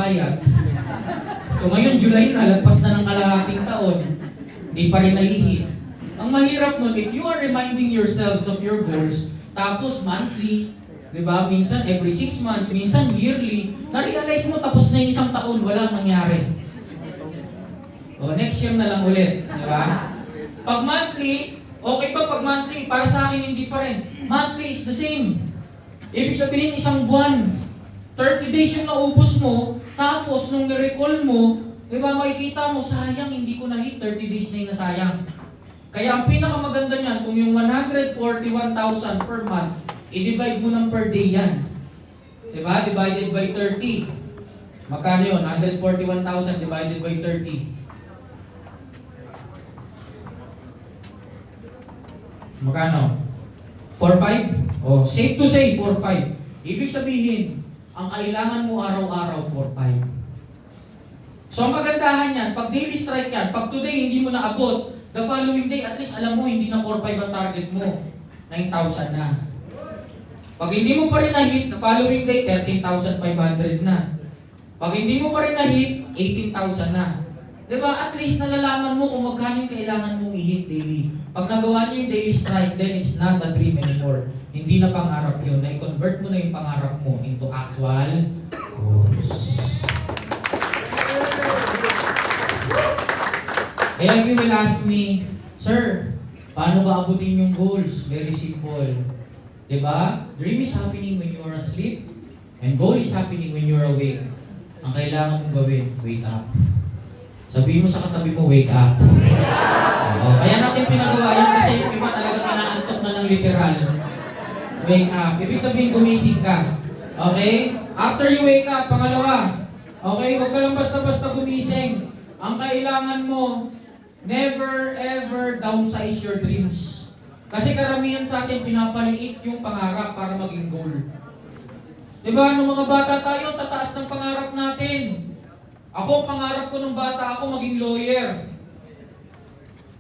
nagpapayat. So ngayon, July na, lagpas na ng kalahating taon, hindi pa rin nahihit. Ang mahirap nun, if you are reminding yourselves of your goals, tapos monthly, di ba? Minsan every 6 months, minsan yearly, na-realize mo tapos na yung isang taon, walang nangyari. O next year na lang ulit, di ba? Pag monthly, okay ba pag monthly? Para sa akin, hindi pa rin. Monthly is the same. Ibig sabihin, isang buwan, 30 days yung naubos mo, tapos nung nirecall mo, di ba, makikita mo, sayang, hindi ko na-hit 30 days na yung nasayang. Kaya ang pinakamaganda niyan, kung yung 141,000 per month, i-divide mo ng per day yan. Diba? Divided by 30. Magkano yun? 141,000 divided by 30. Magkano? 4-5? Oh, safe to say, 4-5. Ibig sabihin, ang kailangan mo araw-araw, 4-5. So ang kagandahan yan, pag daily strike yan, pag today hindi mo naabot, the following day, at least alam mo, hindi na 4-5 ang target mo. 9,000 na. Pag hindi mo pa rin na-hit, the following day, 13,500 na. Pag hindi mo pa rin na-hit, 18,000 na. Diba? At least nalalaman mo kung magkano yung kailangan mong i-hit daily. Pag nagawa niyo yung daily strike, then it's not a dream anymore. Hindi na pangarap yun. Na-convert mo na yung pangarap mo into actual goals. Kaya if you will ask me, Sir, paano ba abutin yung goals? Very simple. Diba? Dream is happening when you are asleep, and goal is happening when you are awake. Ang kailangan mong gawin, wake up. Sabihin mo sa katabi mo, wake up. Oo. Kaya natin pinagawa yan kasi yung iba talaga kinaantok na ng literal. Wake up. Ibig sabihin, gumising ka. Okay? After you wake up, pangalawa. Okay? Huwag ka lang basta-basta gumising. Ang kailangan mo, never ever downsize your dreams. Kasi karamihan sa atin pinapaliit yung pangarap para maging goal. Diba, nung mga bata tayo, tataas ng pangarap natin. Ako, pangarap ko nung bata ako maging lawyer.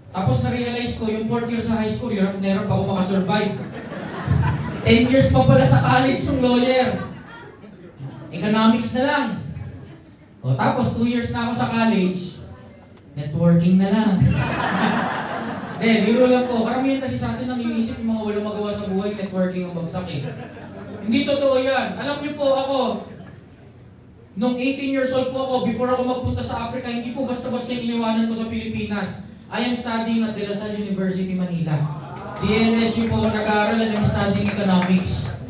Tapos na-realize ko, yung 4th year sa high school, hirap ako makasurvive. 10 years pa pala sa college yung lawyer. Economics na lang. O, tapos 2 years na ako sa college, networking na lang. Biro lang po. Karamihan kasi sa atin ang iniisip yung mga walang magawa sa buhay, networking ang bagsak eh. Hindi totoo yan. Alam niyo po ako, nung 18 years old po ako, before ako magpunta sa Africa, hindi po basta-basta iniwanan ko sa Pilipinas. I am studying at De La Salle University, Manila. DLSU po ako nag-aaral and I'm studying economics.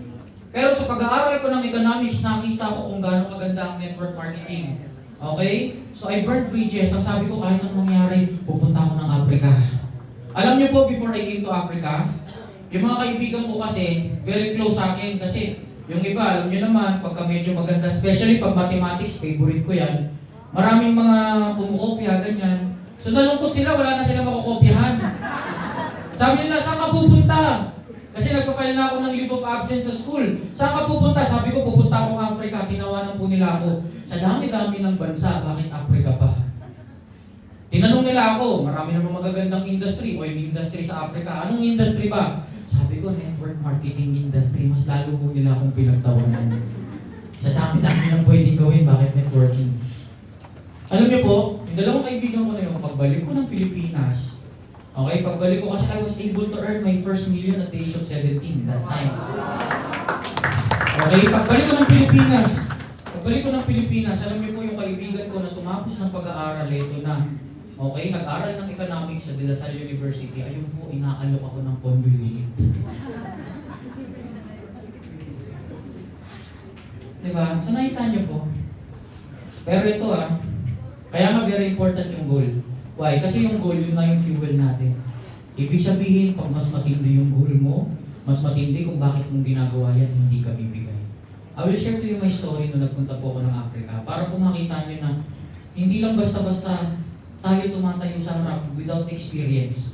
Pero sa pag-aaral ko ng economics, nakita ko kung gaano kaganda ang network marketing. Okay? So I burned bridges. Ang sabi ko, kahit anong mangyari, pupunta ako ng Africa. Alam niyo po, before I came to Africa, yung mga kaibigan ko kasi, very close sa akin kasi yung iba, alam niyo naman, pagka medyo maganda, especially pag mathematics, favorite ko yan, maraming mga kumukopya, ganyan. So nalungkot sila, wala na sila makukopyahan. Sabi nila, saan ka pupunta? Kasi nagpa-file na ako ng leave of absence sa school. Saan ka pupunta? Sabi ko, pupunta akong Africa. Tinawanan po nila ako. Sa dami-dami ng bansa, bakit Africa pa? Tinanong nila ako, marami namang magagandang industry, oil industry sa Africa. Anong industry ba? Sabi ko, network marketing industry. Mas lalo mo nila akong pinagtawanan. Sa dami-dami lang pwedeng gawin, bakit networking? Alam niyo po, yung dalawang kaibigan ko na yun, pagbalik ko ng Pilipinas, okay, pagbalik ko kasi I was able to earn my first million at the age of 17 that time. Okay, pagbalik ko ng Pilipinas, alam niyo po yung kaibigan ko na tumapos ng pag-aaral, ito na. Okay, nag-aral ng economics sa De La Salle University. Ayun po, inaalok ako ng conduit. Diba? So nakita niyo po. Pero ito kaya nga very important yung goal. Why? Kasi yung goal, yun nga yung fuel natin. Ibig sabihin, pag mas matindi yung goal mo, mas matindi kung bakit mong ginagawa yan, hindi ka bibigay. I will share to you my story nung nagpunta po ako ng Africa para po makita nyo na hindi lang basta-basta tayo tumatayo sa harap without experience.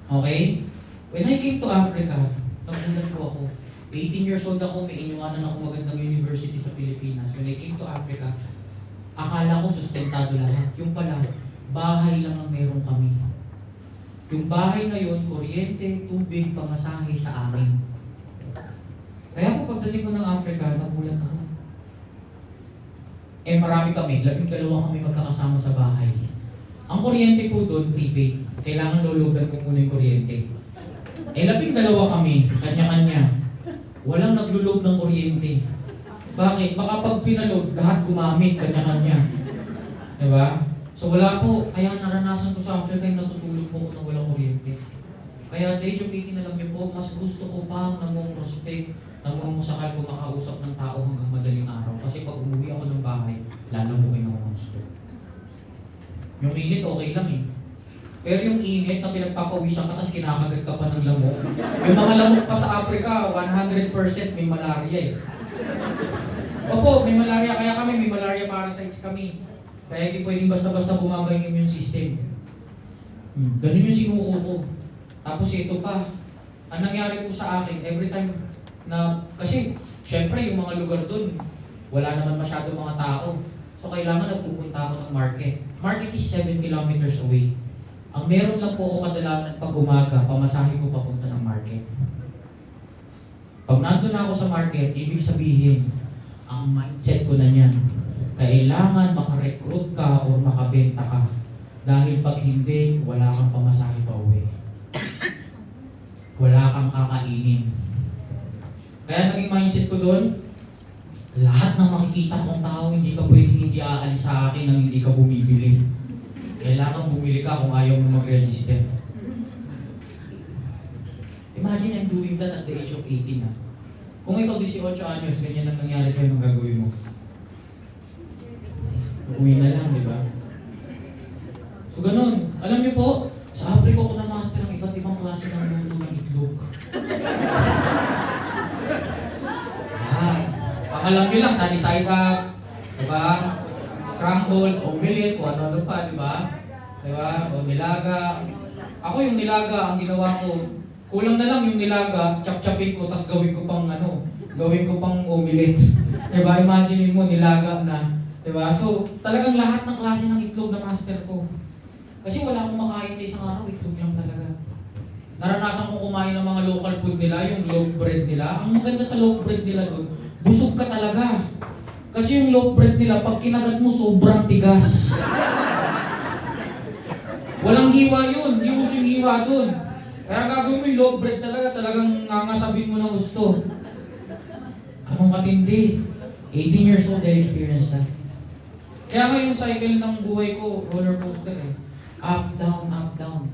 Okay? When I came to Africa, nagulat po ako. 18 years old ako, may iniwanan ako magandang university sa Pilipinas. When I came to Africa, akala ko sustentado lahat. Yung pala, bahay lang ang meron kami. Yung bahay na yun, kuryente, tubig, pamasahe sa amin. Kaya po pagdating ko ng Africa, nagulat ako. Eh marami kami, 12 kami magkakasama sa bahay. Ang kuryente po doon, prepaid. Kailangan loloadan ko muna yung kuryente. Eh 12 kami, kanya-kanya. Walang naglo-load ng kuryente. Bakit? Baka pag pinaload, lahat gumamit, kanya-kanya. Diba? So wala po, kaya naranasan ko sa Africa yung natutulog po ko ng walang kuryente. Kaya at the age of 18, alam niyo po, mas gusto ko pang namumuprospect, namumusakal ko makausap ng tao hanggang madaling araw. Kasi pag umuwi ako ng bahay, lalamukin ako ng gusto. Yung init, okay lang eh. Pero yung init na pinagpapawisan ka, tapos kinakagat ka pa ng lamok. Yung mga lamok pa sa Africa, 100% may malaria eh. Opo, may malaria. Kaya kami, may malaria parasites kami. Kaya hindi pwedeng basta-basta bumaba yung immune system. Ganun yung sinuko ko. Tapos ito pa, ang nangyari po sa akin, every time na, kasi syempre yung mga lugar dun, wala naman masyado mga tao. So kailangan nagpupunta ako ng market. Market is 7 kilometers away. Ang meron lang po ako kadalasan pag umaga, pamasahe ko papunta ng market. Pag nandun ako sa market, ibig sabihin, ang mindset ko na niyan, kailangan makarecruit ka o makabenta ka. Dahil pag hindi, wala kang pamasahe pa uwi. Wala kang kakainin. Kaya naging mindset ko doon, lahat ng makikita kong tao, hindi ka pwedeng hindi aalis sa akin nang hindi ka bumibili. Kailangan bumili ka kung ayaw mo mag-register. Imagine I'm doing that at the age of 18 ha. Kung ikaw 18 anyos, ganyan ang nangyari sa'yo, anong gagawin mo? Uwi na lang, di ba? So ganun. Alam niyo po, sa Africa ko na-master ang iba't ibang klase ng luto ng itlog. Ang alam niyo lang, sunny side up, di ba? Scrambled, omelette, kung ano-ano pa, di ba? Di ba? O nilaga. Ako yung nilaga, ang ginawa ko, kulang na lang yung nilaga, chop-chopin ko, tas gawin ko pang omelette. Di ba? Imagine mo, nilaga na. Di ba? So, talagang lahat ng klase ng itlog na master ko. Kasi wala akong makain sa isang araw, itlog lang talaga. Naranasan ko kumain ng mga local food nila, yung loaf bread nila. Ang maganda sa loaf bread nila doon, busog ka talaga. Kasi yung loaf bread nila, pag kinagat mo, sobrang tigas. Walang hiwa yun, hindi mo yung hiwa doon. Kaya gagawin mo yung loaf bread talaga, talagang nangasabin mo ng gusto. Kanong matindi. 18 years old, I experienced that. Kaya nga yung cycle ng buhay ko, roller coaster eh. Up, down, up, down.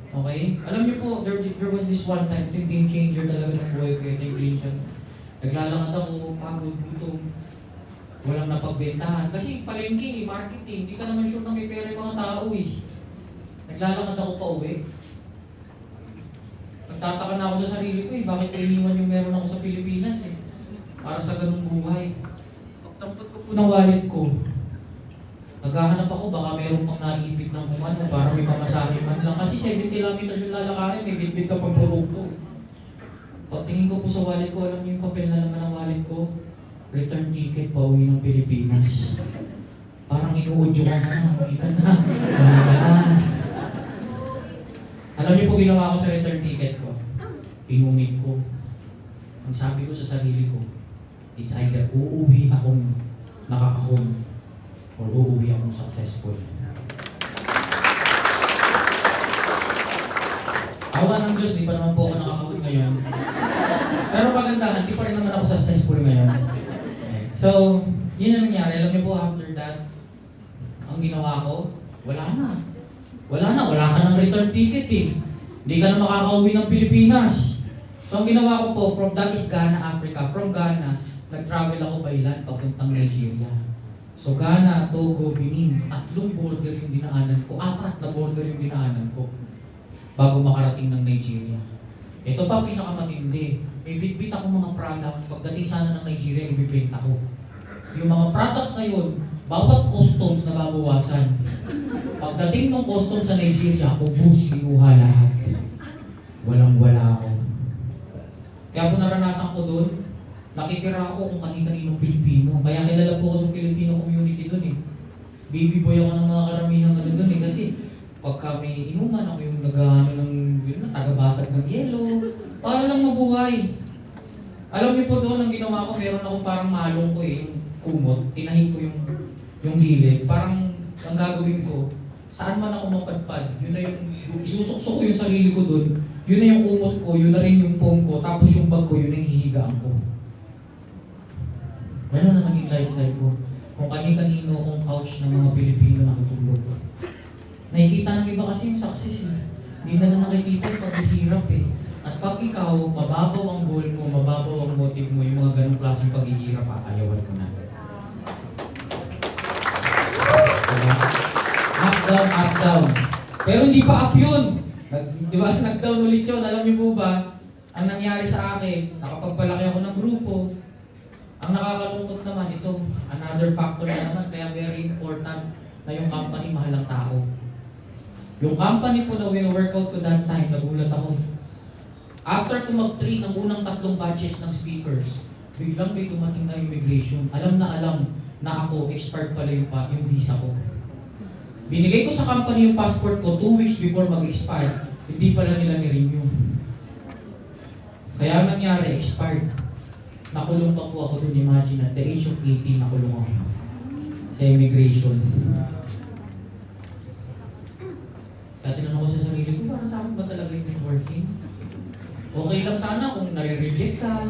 Okay? Alam niyo po, there was this one time, ito yung game changer talaga ng buhay ko, ito yung green shot. Naglalakad ako, pagod, gutom. Walang napagbentahan. Kasi palengke, marketing, hindi ka naman sure na may pera yung mga tao eh. Naglalakad ako pa uwi. Nagtataka na ako sa sarili ko eh, bakit iniwan yung meron ako sa Pilipinas eh. Para sa ganung buhay. Pagtampot ko po ng wallet ko, naghahanap ako, baka mayroon pang naipit ng kung ano, para may pamasahe man lang. Kasi 7 kilometers yung lalakarin, may bitbit ka pang produkto. Pagtingin ko po sa wallet ko, alam niyo yung papel na laman ng wallet ko? Return ticket pa uwi ng Pilipinas. Parang inuudyo ka na, uwi ka na. Alam niyo po ginawa ko sa return ticket ko? Pinumit ko. Ang sabi ko sa sarili ko, it's either uuwi akong nakakahon or uuwi akong successful. Awa ng Diyos, di pa naman po ako nakakahon ngayon. Pero pagandahan, di pa rin naman ako successful ngayon. So, yun ang nangyari. Alam niyo po, after that, ang ginawa ko, wala na. Wala ka ng return ticket eh. Hindi ka na makakauwi ng Pilipinas. So, ang ginawa ko po, that is Ghana, Africa. From Ghana, nag-travel ako by land papuntang Nigeria. So Ghana, Togo, Benin, 3 border yung dinaanan ko. 4 na border yung dinaanan ko bago makarating ng Nigeria. Ito pa pinakamatindi. May bitbit ako mga products. Pagdating sana ng Nigeria, ibiprint ako. Yung mga products na yun, bawat customs na babawasan. Pagdating ng customs sa Nigeria, ubus, kinuha lahat. Walang-wala ako. Kaya po naranasan ko doon, nakikira ako kung kani-kaninong Pilipino. Kaya kilala po ako sa Filipino community doon eh. Baby boy ako ng mga karamihang ano doon eh. Kasi pagka may inuman ako yung tagabasag ng yelo, para lang mabuhay. Alam niyo po doon, ang ginawa ko, meron akong parang malong ko eh. Yung kumot, tinahi ko yung gilid. Parang ang gagawin ko, saan man ako mapadpad, yun na yung isusukso ko yung sarili ko dun, yun na yung kumot ko, yun na rin yung foam ko, tapos yung bag ko, yun na yung hihigaan ko. Ganun na naging lifestyle ko. Kung kani-kanino kong couch ng mga Pilipino nakitulog. Nakikita ng iba kasi yung success eh. Hindi na lang nakikita yung paghihirap eh. At pag ikaw, mababaw ang goal mo, mababaw ang motive mo, yung mga ganong klaseng paghihirap, ayawan mo na. Diba? Up, down. Pero hindi pa up yun. Di ba? Nag-down ulit yun. Alam niyo po ba, ang nangyari sa akin, nakapagpalaki ako ng grupo, ang nakakalungkot naman ito, another factor na naman, kaya very important na yung company mahal ang tao. Yung company po na wino-workout ko that time, nagulat ako. After ko mag-train ang unang 3 batches ng speakers, biglang may dumating na immigration. Alam na ako, expired pala yung visa ko. Binigay ko sa company yung passport ko 2 weeks before mag-expire, hindi pala nila ni-renew. Kaya nangyari, expired. Nakulong pa po ako dun, imagine at the age of 18, nakulong ako sa immigration. Kaya tinanong ko sa sarili ko, para sa akin ba talaga yung networking? Okay lang sana kung nare-reject ka,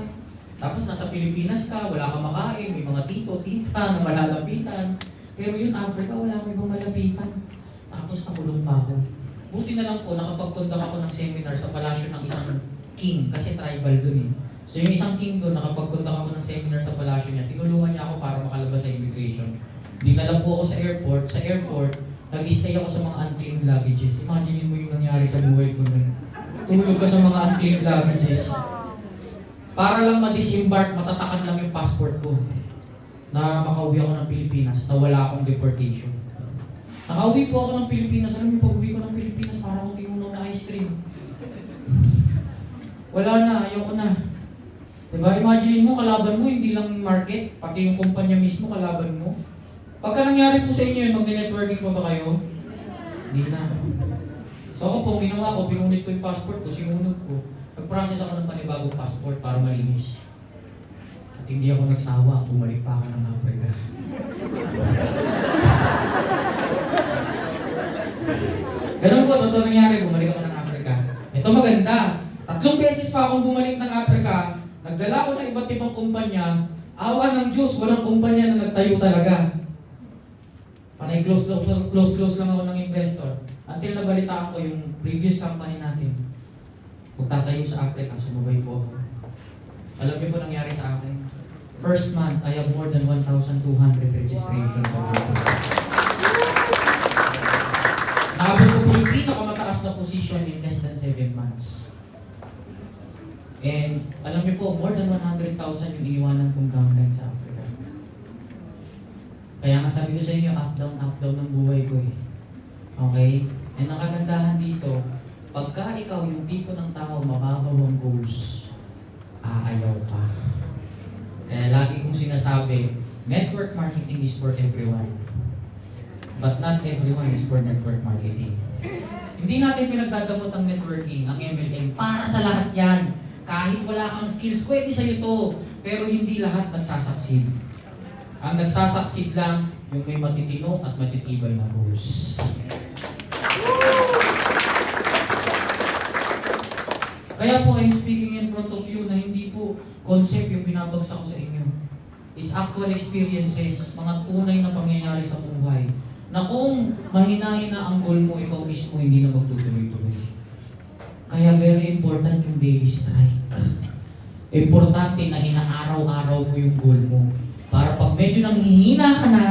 tapos nasa Pilipinas ka, wala kang makain, may mga tito, tita na malalapitan. Pero yun, Africa, wala akong ibang malapitan. Tapos nakulong pa ako. Buti na lang po, nakapag-conduct ako ng seminar sa palasyo ng isang king, kasi tribal dun eh. So yung isang king doon, nakapag-conduct ako ng seminar sa palasyo niya, tinulungan niya ako para makalabas sa immigration. Dinala po ako sa airport. Sa airport, nag-stay ako sa mga unclaimed luggages. Imagine mo yung nangyari sa buhay ko nun. Tulog ka sa mga unclaimed luggages. Para lang ma-disembark, matatakan lang yung passport ko. Na makauwi ako ng Pilipinas, na wala akong deportation. Nakauwi po ako ng Pilipinas. Alam mo, pag-uwi ko ng Pilipinas, para akong tinunaw na ice cream. Wala na, ayoko na. Diba? Imagine mo, kalaban mo, hindi lang market, pati yung kumpanya mismo, kalaban mo. Pagka nangyari po sa inyo yun, mag-networking pa ba kayo? Hindi na. So ako po, ginawa ko, pinunit ko yung passport ko, sinunod ko. Nag-process ako ng panibagong passport para malinis. At hindi ako nagsawa, bumalik pa ako ng Africa. Ganun po, totoo nangyari, bumalik ako ng Africa. Ito maganda. 3 beses pa akong bumalik ng Africa. Nagdala ko ng iba't ibang kumpanya, awa ng Diyos, walang kumpanya na nagtayo talaga. Panay close lang ako ng investor. Until nabalitaan ko yung previous company natin, magtatayo sa Africa, sumabay po ako. Alam niyo po nangyari sa akin? First month, I have more than 1,200 registration. Nakabot ko po yung pinakamataas na position in less than 7 months. And alam niyo po, more than 100,000 yung iniwanan kong downline sa Africa. Kaya nga sabi ko sa inyo, up down ng buhay ko eh. Okay? And ang kagandahan dito, pagka ikaw yung tipo ng tao mababaw ang goals, aayaw ka. Kaya lagi kong sinasabi, network marketing is for everyone. But not everyone is for network marketing. Hindi natin pinagdadamot ang networking, ang MLM, para sa lahat yan. Kahit wala kang skills, pwede sa'yo to. Pero hindi lahat nagsasucceed. Ang nagsasucceed lang, yung may matitino at matitibay na goals. Kaya po, I'm speaking in front of you na hindi po concept yung binabagsak ko sa inyo. It's actual experiences, mga tunay na pangyayari sa buhay. Na kung mahina-hina ang goal mo, ikaw mismo hindi na magtutuloy-tuloy. Kaya very important yung daily strike. Importante na inaaraw-araw mo yung goal mo. Para pag medyo nanghihina ka na,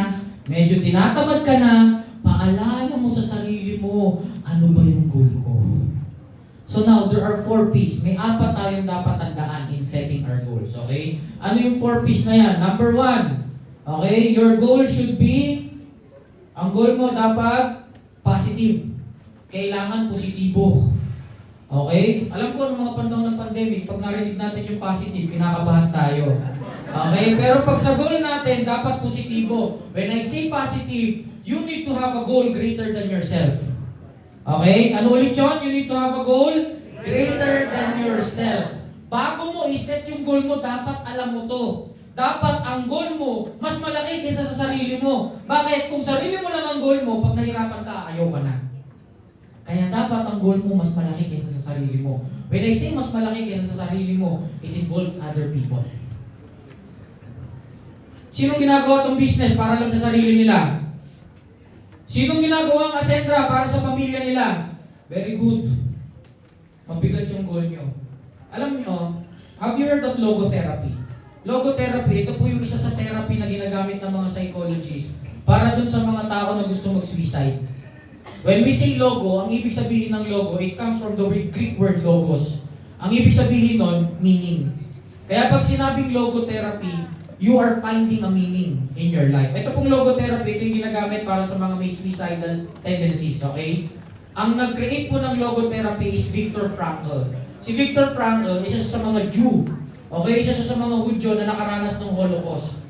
medyo tinatamad ka na, paalala mo sa sarili mo, ano ba yung goal ko? So now, there are 4 P's. May 4 tayong dapat tandaan in setting our goals. Okay? Ano yung 4 P's na yan? Number 1, okay? Your goal should be, ang goal mo dapat positive. Kailangan positibo. Okay? Alam ko, ng mga panahon ng pandemic, pag narinig natin yung positive, kinakabahan tayo. Okay? Pero pag sa goal natin, dapat positibo. When I say positive, you need to have a goal greater than yourself. Okay? Ano ulit yun? You need to have a goal greater than yourself. Bago mo iset yung goal mo, dapat alam mo to. dapat ang goal mo mas malaki kaysa sa sarili mo. Bakit? Kung sarili mo lang ang goal mo, pag nahirapan ka, ayaw ka na. Kaya dapat ang goal mo mas malaki kaysa sa sarili mo. When I say mas malaki kaysa sa sarili mo, it involves other people. Sinong ginagawa tong business para lang sa sarili nila? Sinong ginagawa ang Ascendra para sa pamilya nila? Very good. Mabigat yung goal nyo. Alam nyo, have you heard of logotherapy? Logotherapy, ito po yung isa sa therapy na ginagamit ng mga psychologists para dun sa mga tao na gusto mag-suicide. When we say logo, ang ibig sabihin ng logo, it comes from the Greek word logos. Ang ibig sabihin nun, meaning. Kaya pag sinabing logotherapy, you are finding a meaning in your life. Ito pong logotherapy, ito yung ginagamit para sa mga may suicidal tendencies, okay? Ang nag-create po ng logotherapy is Viktor Frankl. Si Viktor Frankl, isa sa mga Jew. Okay, isa sa mga Hudyo na nakaranas ng Holocaust.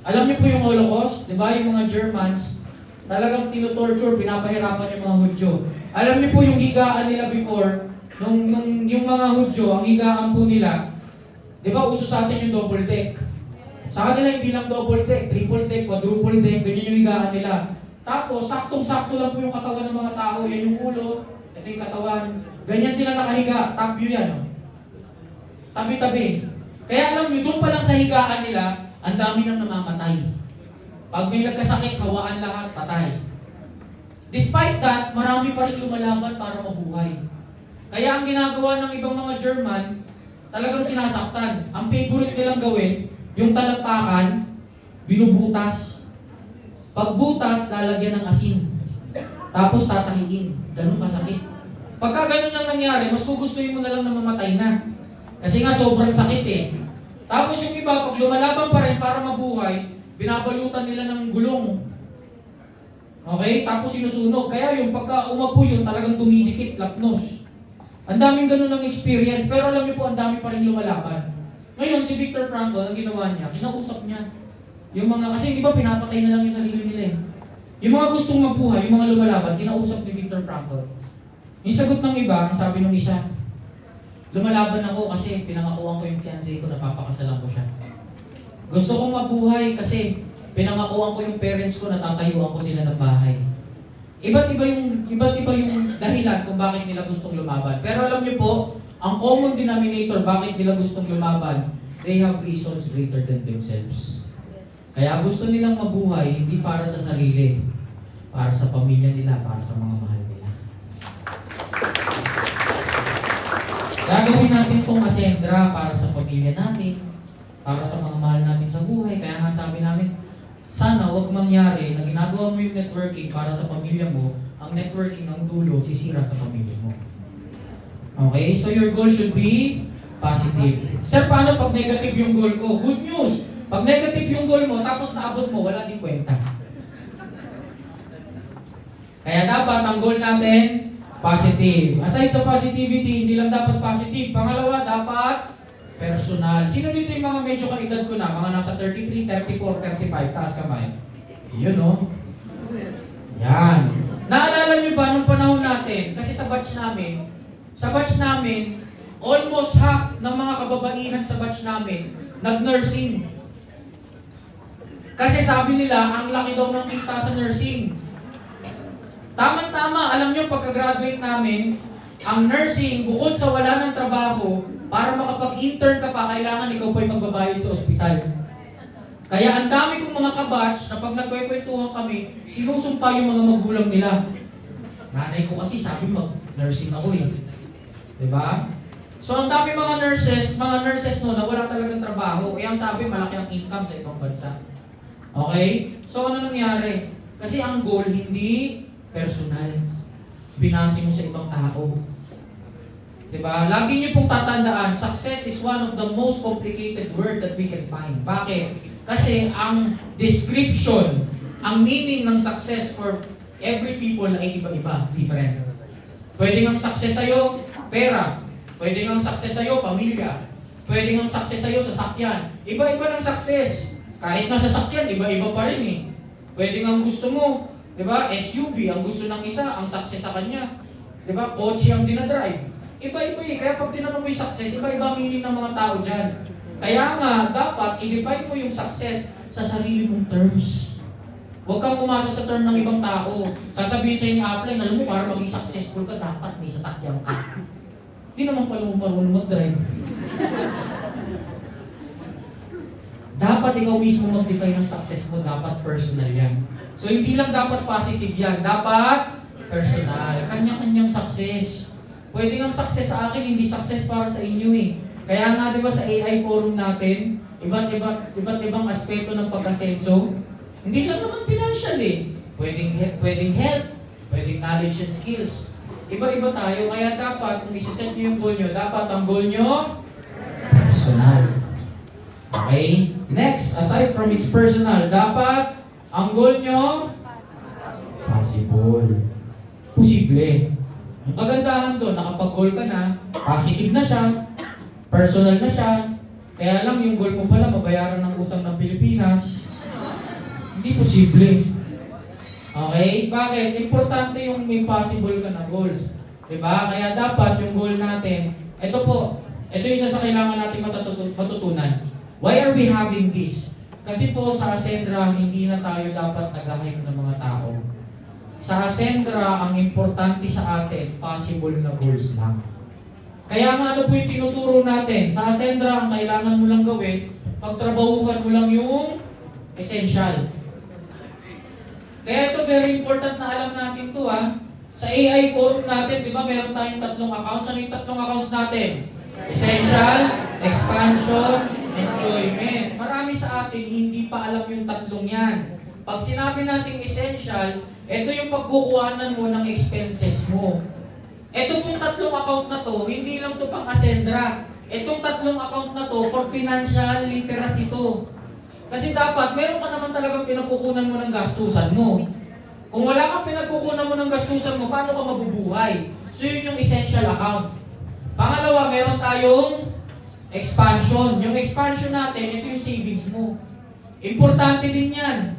Alam niyo po yung Holocaust? Di ba? Yung mga Germans, talagang tinotorture, pinapahirapan yung mga Hudyo. Alam niyo po yung higaan nila before, yung mga Hudyo, ang higaan po nila, di ba uso sa atin yung double deck? Sa kanila hindi lang double deck, triple deck, quadruple deck, ganyan yung higaan nila. Tapos, saktong-sakto lang po yung katawan ng mga tao, yan yung ulo, ito yung katawan. Ganyan sila nakahiga, top view yan. No? Tabi-tabi. Kaya alam nyo, doon pa lang sa higaan nila, ang dami nang namamatay. Pag may nagkasakit, hawaan lahat, patay. Despite that, marami pa rin lumalaban para mabuhay. Kaya ang ginagawa ng ibang mga German, talagang sinasaktan. Ang favorite nilang gawin, yung talampakan, binubutas. Pagbutas, lalagyan ng asin. Tapos tatahiin. Ganun kasakit. Pagka ganun ang nangyari, mas gugustuhin mo na lang na mamatay na. Kasi nga sobrang sakit eh. Tapos yung iba, pag lumalaban pa rin para mabuhay, binabalutan nila ng gulong. Okay? Tapos sinusunog. Kaya yung pagka umapo yun, talagang dumidikit, lapnos. Ang daming ganun ng experience. Pero alam niyo po, ang dami pa rin lumalaban. Ngayon, si Viktor Frankl, ang ginawa niya, kinausap niya. Yung mga, kasi yung iba, pinapatay na lang yung sarili nila eh. Yung mga gustong mabuhay, yung mga lumalaban, kinausap ni Viktor Frankl. Yung sagot ng iba, ang sabi ng isa, lumalaban ako kasi pinangakuan ko yung fiancé ko, napapakasalan ko siya. Gusto kong mabuhay kasi pinangakuan ko yung parents ko, natatayuan ko sila ng bahay. Iba't iba yung dahilan kung bakit nila gustong lumaban. Pero alam niyo po, ang common denominator bakit nila gustong lumaban, they have reasons greater than themselves. Kaya gusto nilang mabuhay hindi para sa sarili, para sa pamilya nila, para sa mga mahal nila. Gagawin natin itong Ascendra para sa pamilya natin, para sa mga mahal natin sa buhay. Kaya nga sabi namin, sana wag mangyari na ginagawa mo yung networking para sa pamilya mo, ang networking ang dulo sisira sa pamilya mo. Okay? So your goal should be positive. Sir, paano pag negative yung goal ko? Good news! Pag negative yung goal mo, tapos naabot mo, wala din kwenta. Kaya dapat ang goal natin, positive. Aside sa positivity, hindi lang dapat positive. Pangalawa, dapat personal. Sino dito yung mga medyo kaedad ko na? Mga nasa 33, 34, 35. Taas kamay. Yun, no? Yan. Naalala nyo ba nung panahon natin? Kasi sa batch namin, almost half ng mga kababaihan sa batch namin, nag-nursing. Kasi sabi nila, ang laki daw ng kita sa nursing. Tama-tama, alam nyo, pagka-graduate namin, ang nursing, bukod sa wala ng trabaho, para makapag-intern ka pa, kailangan ikaw pa'y magbabayad sa ospital. Kaya ang dami kong mga kabatch na pag nagkwekwentuhan kami, sinusumpa yung mga magulang nila. Nanay ko kasi sabi mag-nursing ako eh. Diba? So ang dami mga nurses no, na wala talagang trabaho. Kaya ang sabi, malaki ang income sa ibang bansa. Okay? So ano nangyari? Kasi ang goal hindi personal. Binasi mo sa ibang tao. Diba? Lagi niyo pong tatandaan, success is one of the most complicated word that we can find. Bakit? Kasi ang description, ang meaning ng success for every people ay iba-iba, different. Pwede ngang success sa'yo, pera. Pwede ngang success sa'yo, pamilya. Pwede ngang success sa'yo, sasakyan. Iba-iba ng success. Kahit na sasakyan, iba-iba pa rin eh. Pwede ngang gusto mo, diba? SUV, ang gusto ng isa, ang success sa kanya. Diba? Kotse ang dinadrive. Iba-iba eh. Kaya pag tinanong mo yung success, iba-iba meaning ng mga tao dyan. Kaya nga, dapat i-define mo yung success sa sarili mong terms. Huwag kang umasa sa term ng ibang tao. Sasabihin sa inyo, apply, alam mo, para maging successful ka, dapat may sasakyan ka. Hindi naman pala mo marunong mag-drive. Dapat ikaw mismo mag-define ng success mo, dapat personal yan. So hindi lang dapat positive yan, dapat personal. Kanya-kanyang success. Pwede ng success sa akin, hindi success para sa inyo eh. Kaya nga, di ba sa AI forum natin, iba't ibang aspeto ng pag-asenso, hindi lang naman financial eh. Pwedeng health, pwedeng knowledge and skills. Iba-iba tayo, kaya dapat, kung isi-set nyo yung goal nyo, dapat ang goal nyo, personal. Okay? Next, aside from its personal, dapat ang goal nyo, possible. Posible. Ang kagandahan doon, nakapag-goal ka na, positive na siya, personal na siya, kaya lang yung goal mo pala, mabayaran ng utang ng Pilipinas, hindi posible. Okay? Bakit? Importante yung may possible ka na goals. Diba? Kaya dapat yung goal natin, ito yung isa sa kailangan natin matutunan. Why are we having this? Kasi po sa Ascendra, hindi na tayo dapat nag-hype ng mga tao. Sa Ascendra, ang importante sa atin, possible na goals lang. Kaya nga ano po yung tinuturo natin? Sa Ascendra, ang kailangan mo lang gawin, pagtrabahuhan mo lang yung essential. Kaya ito very important na alam natin to ha. Sa AI forum natin, di ba meron tayong 3 accounts. Ano yung 3 accounts natin? Essential, expansion, enjoyment. Marami sa atin hindi pa alam yung 3 yan. Pag sinabi natin essential, ito yung pagkukuhanan mo ng expenses mo. Ito pong 3 account na to, hindi lang to pang Ascendra. Itong 3 account na to, for financial literacy to. Kasi dapat, meron ka naman talagang pinagkukunan mo ng gastusan mo. Kung wala kang pinagkukunan mo ng gastusan mo, paano ka mabubuhay? So yun yung essential account. Pangalawa, meron tayong expansion. Yung expansion natin, ito yung savings mo. Importante din yan.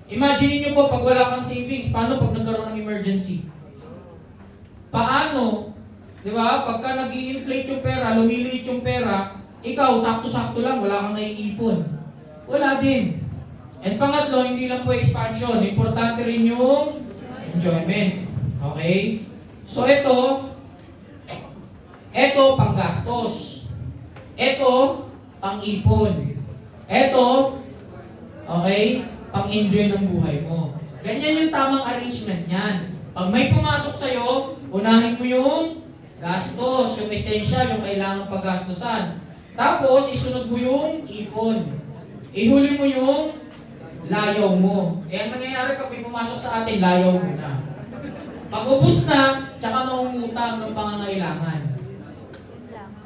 Imagine niyo po, pag wala kang savings, paano pag nagkaroon ng emergency? Paano? Di ba? Pagka nag-i-inflate yung pera, lumiliit yung pera, ikaw, sakto-sakto lang, wala kang naiipon. Wala din. And pangatlo, hindi lang po expansion. Importante rin yung enjoyment. Okay? So ito, panggastos. Ito, pang-ipon. Ito, okay, pang-enjoy ng buhay mo. Ganyan yung tamang arrangement niyan. Pag may pumasok sa'yo, unahin mo yung gastos, yung essential, yung kailangang paggastosan. Tapos, isunod mo yung ipon. Ihuli mo yung layaw mo. Eh, ang nangyayari pag may pumasok sa atin, layaw mo na. Pag ubus na, tsaka mangungutang ng pangangailangan.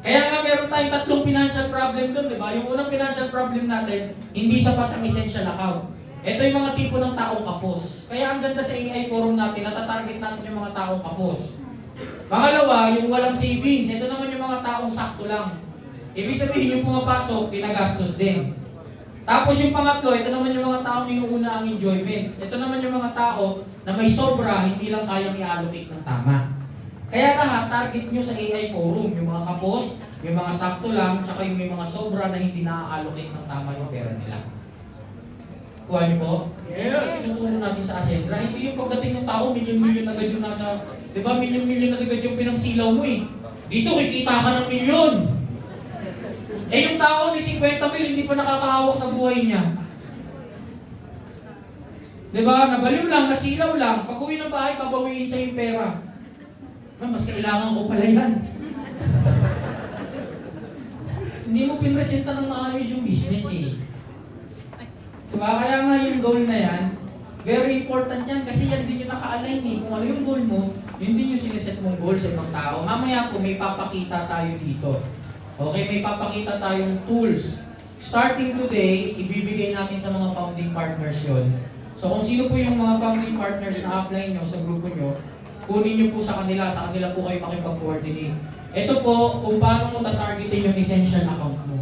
Kaya nga meron tayong 3 financial problem doon, di ba? Yung unang financial problem natin, hindi sapat ang essential account. Ito yung mga tipo ng taong kapos. Kaya ang ganda sa AI forum natin, natatarget natin yung mga taong kapos. Pangalawa, yung walang savings. Ito naman yung mga taong sakto lang. Ibig sabihin yung pumapasok, kinagastos din. Tapos yung pangatlo, ito naman yung mga taong inuuna ang enjoyment. Ito naman yung mga tao na may sobra, hindi lang kayang i-allocate ng tama. Kaya lahat, target nyo sa AI forum, yung mga kapos, yung mga sakto lang, tsaka yung may mga sobra na hindi na-allocate ng tama yung pera nila. Kuha niyo po? Yeah. Tinuturo natin sa Ascendra, hindi yung pagdating ng tao, milyon-milyon agad yung nasa, di ba, milyon-milyon agad yung pinangsilaw mo eh. Dito, kikita ka ng milyon. Eh yung tao ni 50 mil, hindi pa nakakahawak sa buhay niya. Diba? Nabaliw lang, nasilaw lang. Pag uwi ng bahay, pabawiin sa yung pera. Mas kailangan ko pala yan. Hindi mo pinresenta ng maayos yung business eh. Diba? Kaya nga yung goal na yan, very important yan kasi yan din yung naka-align eh. Kung ano yung goal mo, yun din yung sineset mong goal sa ibang tao. Mamaya po, may papakita tayo dito. Okay, may papakita tayong tools. Starting today, ibibigay natin sa mga founding partners yon. So kung sino po yung mga founding partners na apply nyo sa grupo nyo, kunin nyo po sa kanila po kayo makipag-coordinate. Ito po, kung paano mo tatargetin yung essential account mo.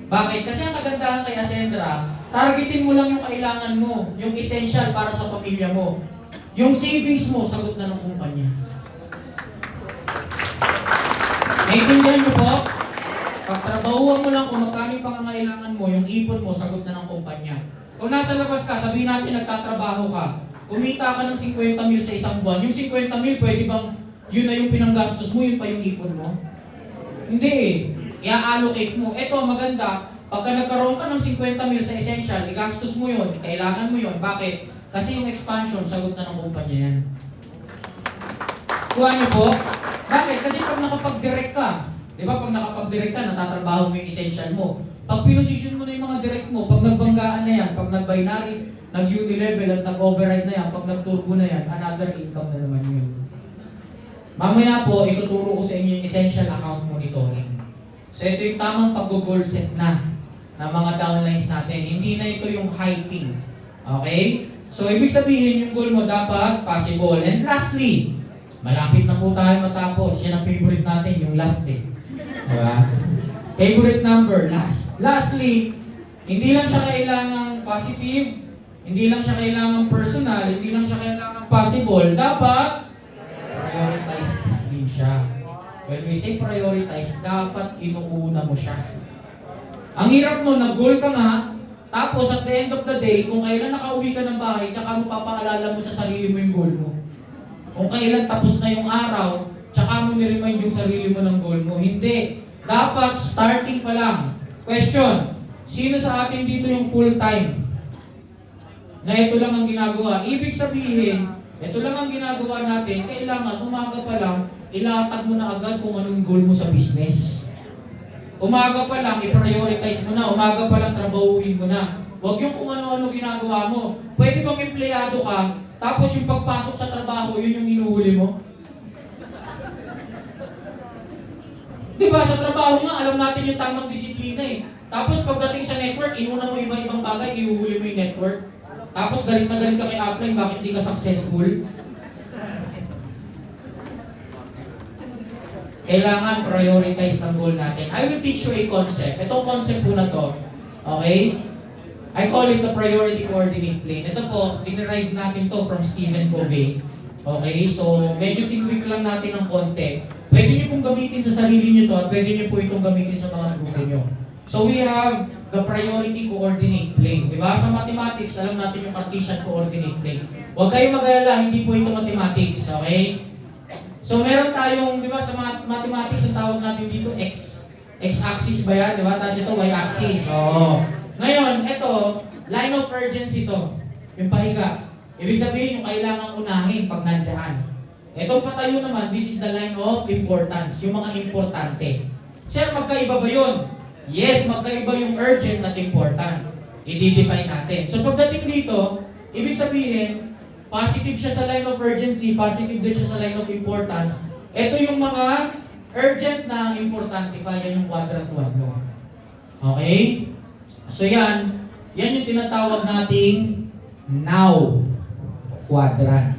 Bakit? Kasi ang kagandahan kay Ascendra, targetin mo lang yung kailangan mo, yung essential para sa pamilya mo. Yung savings mo, sagot na ng kumpanya. Naintindihan nyo po? Pagtrabahuan mo lang kung magkano yung pangangailangan mo, yung ipon mo, sagot na ng kumpanya. Kung nasa labas ka, sabihin natin nagtatrabaho ka, kumita ka ng 50 mil sa isang buwan, yung 50 mil, pwede bang yun na yung pinanggastos mo, yun pa yung ipon mo? Hindi eh. I-allocate mo. Ito, maganda, pagka nagkaroon ka ng 50 mil sa essential, igastos mo yun, kailangan mo yun. Bakit? Kasi yung expansion, sagot na ng kumpanya yan. Kuha niyo po? Bakit? Kasi pag nakapag-direct ka, di ba pag nakapag-direct ka, natatrabaho mo yung essential mo. Pag pinosisyon mo na yung mga direct mo, pag nagbanggaan na yan, pag nag-binary, nag-unilevel at nag-override na yan, pag nag-turbo na yan, another income na naman yun. Mamaya po, ituturo ko sa inyo yung essential account monitoring. So ito yung tamang pag-goal set na ng mga downlines natin. Hindi na ito yung hyping. Okay? So ibig sabihin, yung goal mo dapat possible. And lastly, malapit na po tayo matapos. Yan ang favorite natin, yung last eh. Diba? Favorite number, last. Lastly, hindi lang siya kailangang positive, hindi lang siya kailangang personal, hindi lang siya kailangang possible. Dapat prioritized din siya. When we say prioritize, dapat inuuna mo siya. Ang hirap mo, nag-goal ka nga, tapos at the end of the day, kung kailan nakauwi ka ng bahay, tsaka mo papaalala mo sa sarili mo yung goal mo. Kung kailan tapos na yung araw, tsaka mo niremind yung sarili mo ng goal mo. Hindi. Dapat starting pa lang. Question, sino sa atin dito yung full-time? Na ito lang ang ginagawa. Ibig sabihin, ito lang ang ginagawa natin, kailangan umaga pa lang, ilatag mo na agad kung ano yung goal mo sa business. Umaga pa lang, i-prioritize mo na. Umaga pa lang, trabahuin mo na. Huwag yung kung ano-ano ginagawa mo. Pwede bang empleyado ka, tapos yung pagpasok sa trabaho, yun yung hinuhuli mo? Diba, sa trabaho nga, alam natin yung tamang disiplina eh. Tapos pagdating sa network, inuna mo iba-ibang bagay, ihuhuli mo yung network. Tapos galit na galit ka kay upline, bakit di ka successful? Kailangan prioritize ng goal natin. I will teach you a concept. Itong concept po na to, okay? I call it the priority coordinate plane. Ito po, dinerive natin to from Stephen Covey. Okay, so medyo tinwik lang natin ng konti. Pwede nyo pong gamitin sa sarili nyo to at pwede nyo po itong gamitin sa mga grupo nyo. So we have the priority coordinate plane. Diba? Sa mathematics, alam natin yung Cartesian coordinate plane. Huwag kayong mag-alala, hindi po ito mathematics. Okay? So meron tayong, di ba sa mathematics, ang tawag natin dito x-axis ba yan? Di ba? Tapos ito y-axis. So, ngayon, ito, line of urgency to. Yung pahiga. Ibig sabihin yung kailangang unahin pag nandiyan. Itong patayo naman, this is the line of importance. Yung mga importante. Sir, magkaiba ba yun? Yes, magkaiba yung urgent at important. I-define natin. So pagdating dito, ibig sabihin, positive siya sa line of urgency, positive din siya sa line of importance. Ito yung mga urgent na importante pa, yan yung quadrant 1 mo. Okay? So yan yung tinatawag nating now quadrant.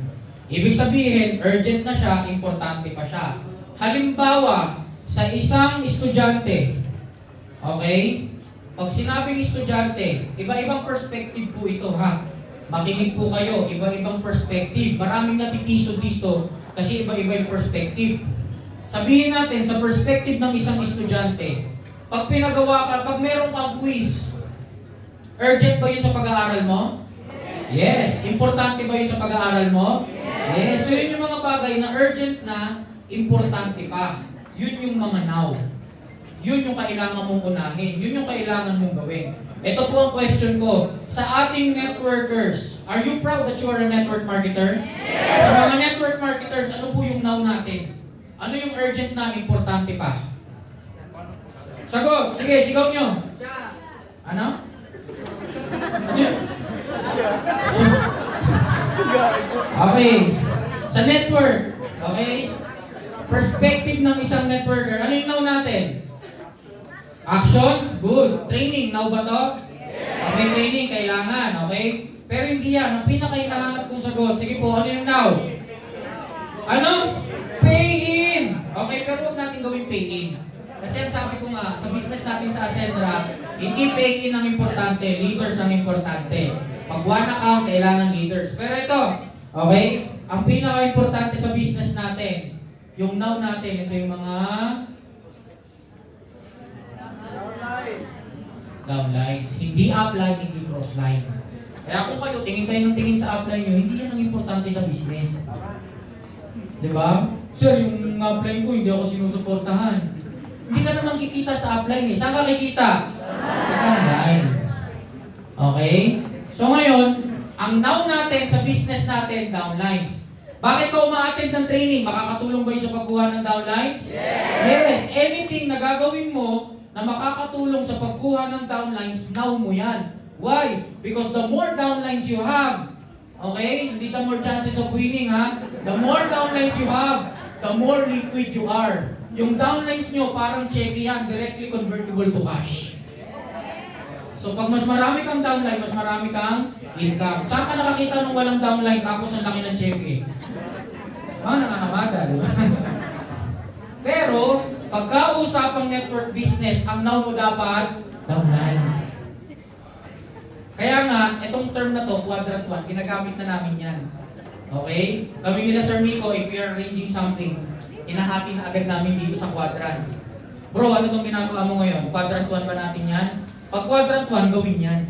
Ibig sabihin, urgent na siya, importante pa siya. Halimbawa, sa isang estudyante, okay? Pag sinabing estudyante, iba-ibang perspective po ito ha. Makinig po kayo, iba-ibang perspective. Maraming natitiso dito kasi iba-iba yung perspective. Sabihin natin, sa perspective ng isang estudyante, pag pinagawa ka, pag meron kang quiz, urgent ba yun sa pag-aaral mo? Yes. Importante ba yun sa pag-aaral mo? Yes. So yun yung mga bagay na urgent na, importante pa. Yun yung mga now. Yun yung kailangan mong unahin. Yun yung kailangan mong gawin. Ito po ang question ko. Sa ating networkers, are you proud that you are a network marketer? Yes. Sa mga network marketers, ano po yung now natin? Ano yung urgent na, importante pa? Sagot! Sige, sigaw nyo. Ano? Okay. Sa network, okay? Perspective ng isang networker. Ano yung now natin? Action? Good. Training, now ba to? Okay, training, kailangan, okay? Pero hindi yan. Ang pinaka-hinahanap kong sagot. Sige po, ano yung now? Ano? Pay in! Okay, pero huwag natin gawin pay in. Kasi ang sabi ko nga, sa business natin sa Ascendra, hindi pay in ang importante, leaders ang importante. Pag one account, kailangan leaders. Pero ito, okay? Ang pinaka-importante sa business natin, yung now natin, ito yung mga downlines. Hindi upline, hindi crossline. Kaya kung kayo, tingin kayo ng tingin sa upline nyo, hindi yan ang importante sa business. Diba? Sir, yung upline ko, hindi ako sinusuportahan. Hindi ka naman kikita sa upline eh. Saan ka kikita? Downline. Okay? So ngayon, ang now natin sa business natin, downlines. Bakit ka uma-attend ng training? Makakatulong ba yun sa pagkuha ng downlines? Yes! Anything na gagawin mo na makakatulong sa pagkuha ng downlines, now mo yan. Why? Because the more downlines you have, okay? Hindi the more chances of winning, ha? The more downlines you have, the more liquid you are. Yung downlines nyo, parang cheque yan, directly convertible to cash. So pag mas marami kang downline, mas marami kang income. Saan ka nakakita nung walang downline tapos ang laki ng cheque? Nanganamada, di ba? Pero, pagkausapang network business, ang now mo dapat, downlines. Kaya nga, itong term na to, quadrant 1, ginagamit na namin yan. Okay? Kami nila Sir Miko, if we are arranging something, hinahati na agad namin dito sa quadrants. Bro, ano itong ginagawa mo ngayon? Quadrant 1 ba natin yan? Pag quadrant 1, gawin yan.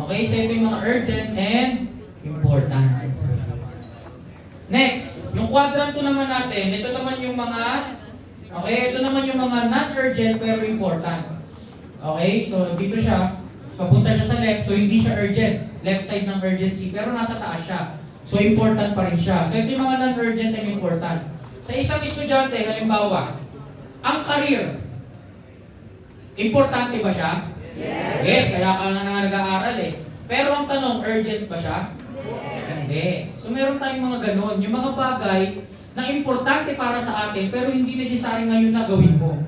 Okay? So ito yung mga urgent and important. Next, yung quadrant 2 naman natin, ito naman yung mga ito naman yung mga non-urgent pero important. Okay? So dito siya, papunta siya sa left, so hindi siya urgent. Left side ng urgency, pero nasa taas siya. So important pa rin siya. So ito yung mga non-urgent and important. Sa isang estudyante, halimbawa, ang career, importante ba siya? Yes, kaya ka nga nag-aaral eh. Pero ang tanong, urgent ba siya? Hindi. So meron tayong mga ganon. Yung mga bagay na importante para sa atin, pero hindi necessary ngayon na gawin mo.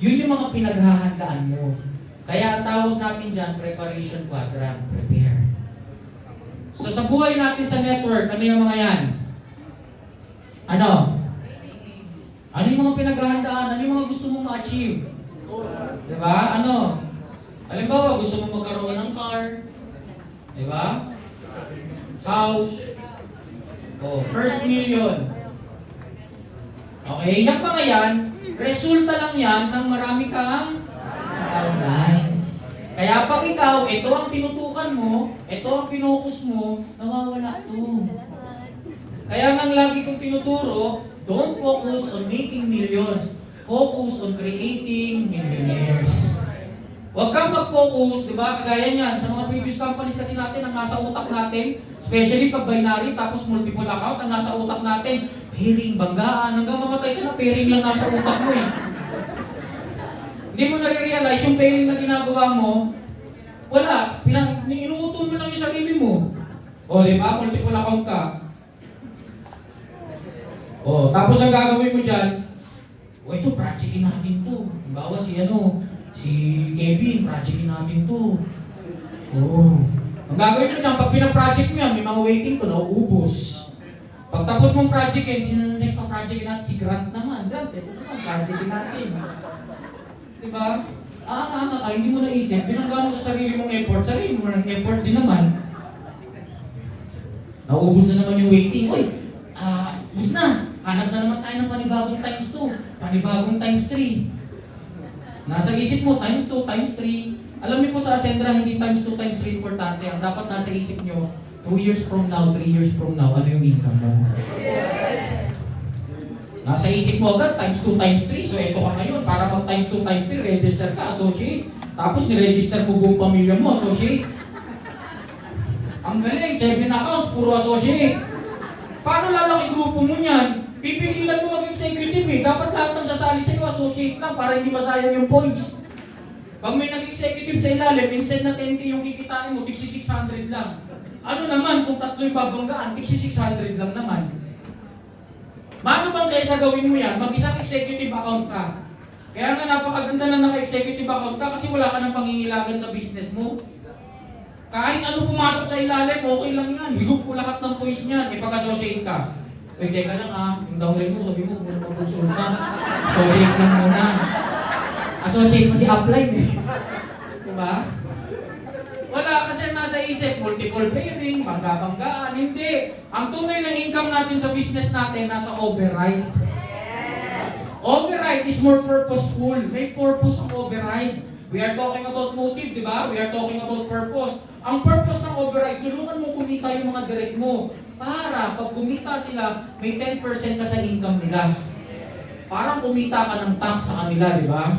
Yun yung mga pinaghahandaan mo. Kaya ang tawag natin dyan, preparation quadrant. Prepare. So sa buhay natin sa network, ano yung mga yan? Ano? Ano yung mga pinaghahandaan? Ano yung mga gusto mong ma-achieve? Diba? Ano? Halimbawa, gusto mong magkaroon ng car. Diba? House. First million. Okay? Yung mga yan, resulta lang yan ng marami kang downlines. Kaya pag ikaw, ito ang tinutukan mo, ito ang finokus mo, nawawala ito. Kaya nga lagi kong tinuturo, don't focus on making millions. Focus on creating millionaires. Huwag kang mag-focus, di ba? Kagaya niyan, sa mga previous companies kasi natin, ang nasa utak natin, especially pag binary, tapos multiple account, ang nasa utak natin, pairing, banggaan, hanggang mamatay ka na, pairing lang nasa utak mo eh. Hindi mo nare-realize yung pairing na ginagawa mo, wala, inuutol mo lang yung sarili mo. O, di ba? Multiple account ka. O, tapos ang gagawin mo dyan, ito, projectin natin to. Bawa si Kevin, projectin natin to. Ang gagawin mo dyan, pag pinaproject mo yan, may mga waiting to, nauubos. Pag tapos mong projectin, sino next na projectin natin? Si Grant naman. Grant, ito naman, projectin natin. Diba? Hindi mo naisip, binangga mo sa sarili mong effort, sarili mo ng effort din naman. Nauubos na naman yung waiting. Bus na! Hanap na naman tayo ng panibagong times 2, panibagong times 3. Nasa isip mo, times 2, times 3. Alam niyo po sa Ascendra, hindi times 2, times 3 importante. Ang dapat nasa isip niyo, 2 years from now, 3 years from now, ano yung income mo? Nasa isip mo agad, times 2, times 3. So ito ka ngayon, para mag times 2, times 3, register ka, associate. Tapos niregister mo buong pamilya mo, associate. Ang galing, 7 accounts, puro associate. Paano lalaki grupo mo niyan? Pipigilan mo mag-executive eh. Dapat lahat ng sasali sa'yo, associate lang para hindi masayang yung points. Pag may nag-executive sa ilalim, instead na 10K yung kikitain mo, tigsi 600 lang. Ano naman kung tatlo yung babanggaan, tigsi 600 lang naman. Paano bang kaysa gawin mo yan? Mag-isang executive account ka. Kaya nga napakaganda na naka-executive account ka kasi wala ka ng pangingilangan sa business mo. Kahit ano pumasok sa ilalim, okay lang yan. Higop ko lahat ng points niyan. Ipag-associate ka. Teka lang yung downline mo, sabi mo, muna mag-consulta. Associate lang muna. Associate mo si upline eh. Diba? Wala kasi nasa isip, multiple pairing, bangga-banggaan. Hindi. Ang tunay na income natin sa business natin, nasa override. Override is more purposeful. May purpose ang override. We are talking about motive, di ba? We are talking about purpose. Ang purpose ng override, tulungan mo kumita yung mga direct mo. Para pag kumita sila, may 10% ka sa income nila. Parang kumita ka ng tax sa kanila, di ba?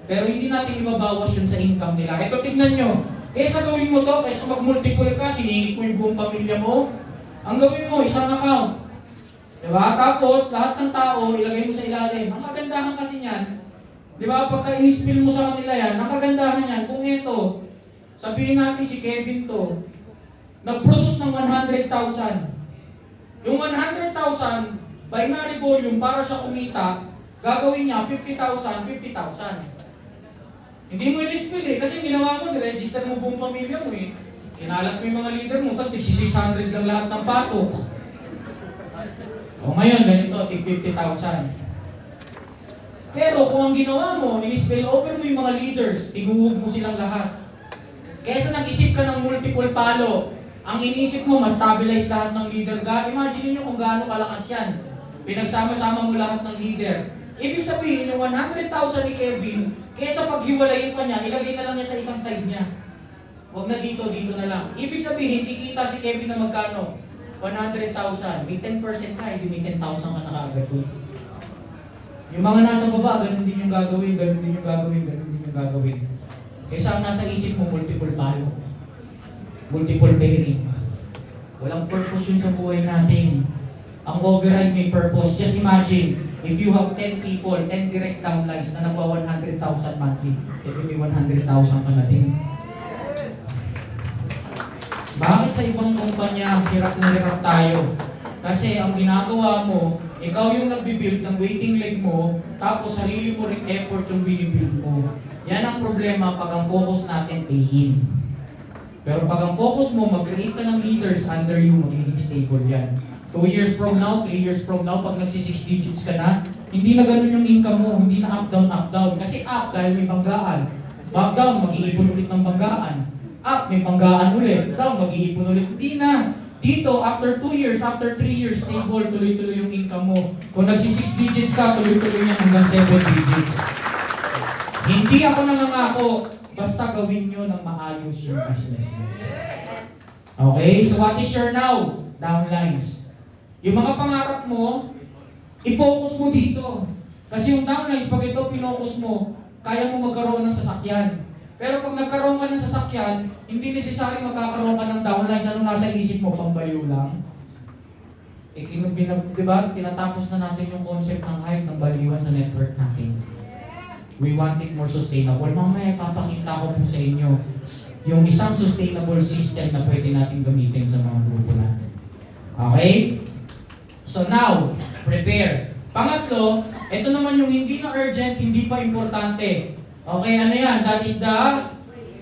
Pero hindi natin ibabawas yun sa income nila. Ito, tignan nyo. Kaysa gawin mo to, kaysa mag-multiple ka, siningit mo yung buong pamilya mo, ang gawin mo, isang account. Diba? Tapos, lahat ng tao, ilagay mo sa ilalim. Ang kagandahan kasi niyan, diba, pagka in-spill mo sa kanila yan, ang kagandahan niyan, kung ito, sabihin natin si Kevin to, nag-produce ng 100,000. Yung 100,000, binary volume, para siya kumita, gagawin niya 50,000, 50,000. Hindi mo in-spill eh, kasi ginawa mo, register mo buong pamilya mo eh. Kinalat mo yung mga leader mo, tapos tig-600 lang lahat ng pasok. O ngayon, ganito, tig-50,000. Pero kung ang ginawa mo, in-spill over mo yung mga leaders, iguhug mo silang lahat. Kaysa nag-isip ka ng multiple palo, ang inisip mo, ma-stabilize lahat ng leader. Imagine niyo kung gaano kalakas yan. Pinagsama-sama mo lahat ng leader. Ibig sabihin, yung 100,000 ni Kevin, kaysa paghiwalayin pa niya, ilagay na lang niya sa isang side niya. Huwag na dito, dito na lang. Ibig sabihin, kikita si Kevin na magkano? 100,000. May 10% ka, hindi may 10,000 ka na kaagad doon. Yung mga nasa baba, ganun din yung gagawin, ganun din yung gagawin, ganun din yung gagawin. Kaysa ang nasa isip mo, multiple palo. Multiple bearing. Walang purpose yun sa buhay natin. Ang override may purpose. Just imagine, if you have 10 people, 10 direct downlines na nagwa 100,000 monthly, ito may 100,000 ka na din. Bakit sa ibang kumpanya, hirap na hirap tayo? Kasi ang ginagawa mo, ikaw yung nagbibuild ng waiting leg mo, tapos sarili mo rin effort yung binibuild mo. Yan ang problema pag ang focus natin pay-in. Pero pag ang focus mo, mag-create ka ng leaders under you, magiging stable yan. 2 years from now, 3 years from now, pag nagsi-6 digits ka na, hindi na ganun yung income mo, hindi na up, down, up, down. Kasi up dahil may banggaan. Back down, mag-iipon ulit ng banggaan. Up, may banggaan ulit. Down, mag-iipon ulit. Hindi na. Dito, after 2 years, after 3 years, stable, tuloy-tuloy yung income mo. Kung nagsi-6 digits ka, tuloy-tuloy yan hanggang 7 digits. Hindi ako nangangako, basta gawin nyo ng maayos yung business mo. Okay? So what is your now? Downlines. Yung mga pangarap mo, i-focus mo dito. Kasi yung downlines, pag ito pinocus mo, kaya mo magkaroon ng sasakyan. Pero pag nagkaroon ka ng sasakyan, hindi necessary magkakaroon ka ng downlines. Ano nasa isip mo? Pambaliw lang. Diba? Tinatapos na natin yung concept ng hype ng baliwan sa network natin. We want it more sustainable. Mamaya ipapakita ko po sa inyo yung isang sustainable system na pwede natin gamitin sa mga grupo natin. Okay? So now, prepare. Pangatlo, ito naman yung hindi na urgent, hindi pa importante. Okay, ano yan? That is the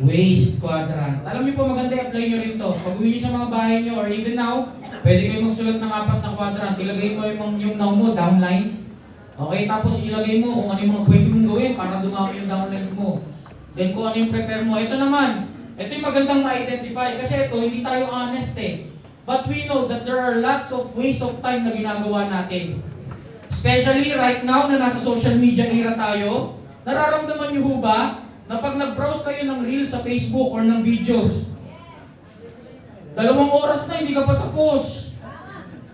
waste quadrant. Alam niyo po, maganda i-apply nyo rin to. Pag uwi nyo sa mga bahay nyo or even now, pwede kayo magsulat ng 4 na quadrant. Ilagay mo yung now mo, downlines. Okay, tapos ilagay mo kung ano yung mga pwede mong gawin para dumami yung downlines mo. Then kung ano yung prepare mo. Ito naman, ito yung magandang ma-identify. Kasi ito, hindi tayo honest eh. But we know that there are lots of waste of time na ginagawa natin. Especially right now na nasa social media era tayo, nararamdaman niyo ho ba na pag nag-browse kayo ng reels sa Facebook or ng videos, 2 oras na hindi ka pa tapos.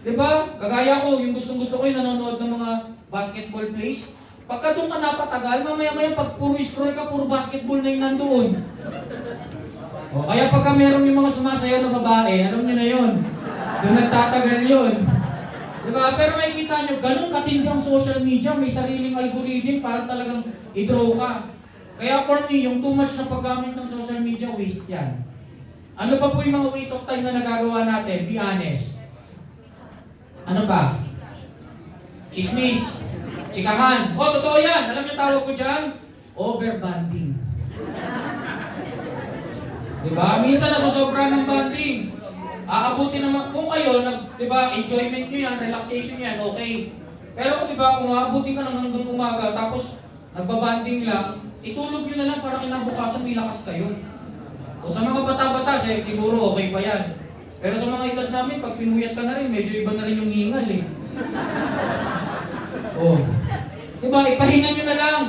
Diba? Kagaya ko, yung gustong-gusto ko yung nanonood ng mga basketball plays. Pagka doon ka napatagal, mamaya-maya pag puro scroll ka, puro basketball na yung nandoon. O, kaya pagka meron yung mga sumasayaw na babae, alam niyo na yun. Doon nagtatagal yun. Diba? Pero makikita nyo, ganun katindi ang social media, may sariling algorithm para talagang i-draw ka. Kaya for me, yung too much na paggamit ng social media, waste yan. Ano pa po yung mga waste of time na nagagawa natin? Be honest. Ano ba? Chismis. Chikahan. Oh, totoo yan. Alam niyo tawag ko dyan? Overbanding. Diba? Minsan nasusobra ng banding. Aabutin naman, kung kayo, diba, enjoyment nyo yan, relaxation yan, okay. Pero diba, kung aabutin ka lang hanggang umaga, tapos nagbabanding lang, itulog nyo na lang para kinabukasan may lakas kayo. O sa mga bata-bata, siguro okay pa yan. Pero sa mga edad namin, pag pinuyat ka na rin, medyo iba na rin yung hingal eh. O, diba, ipahinga nyo na lang.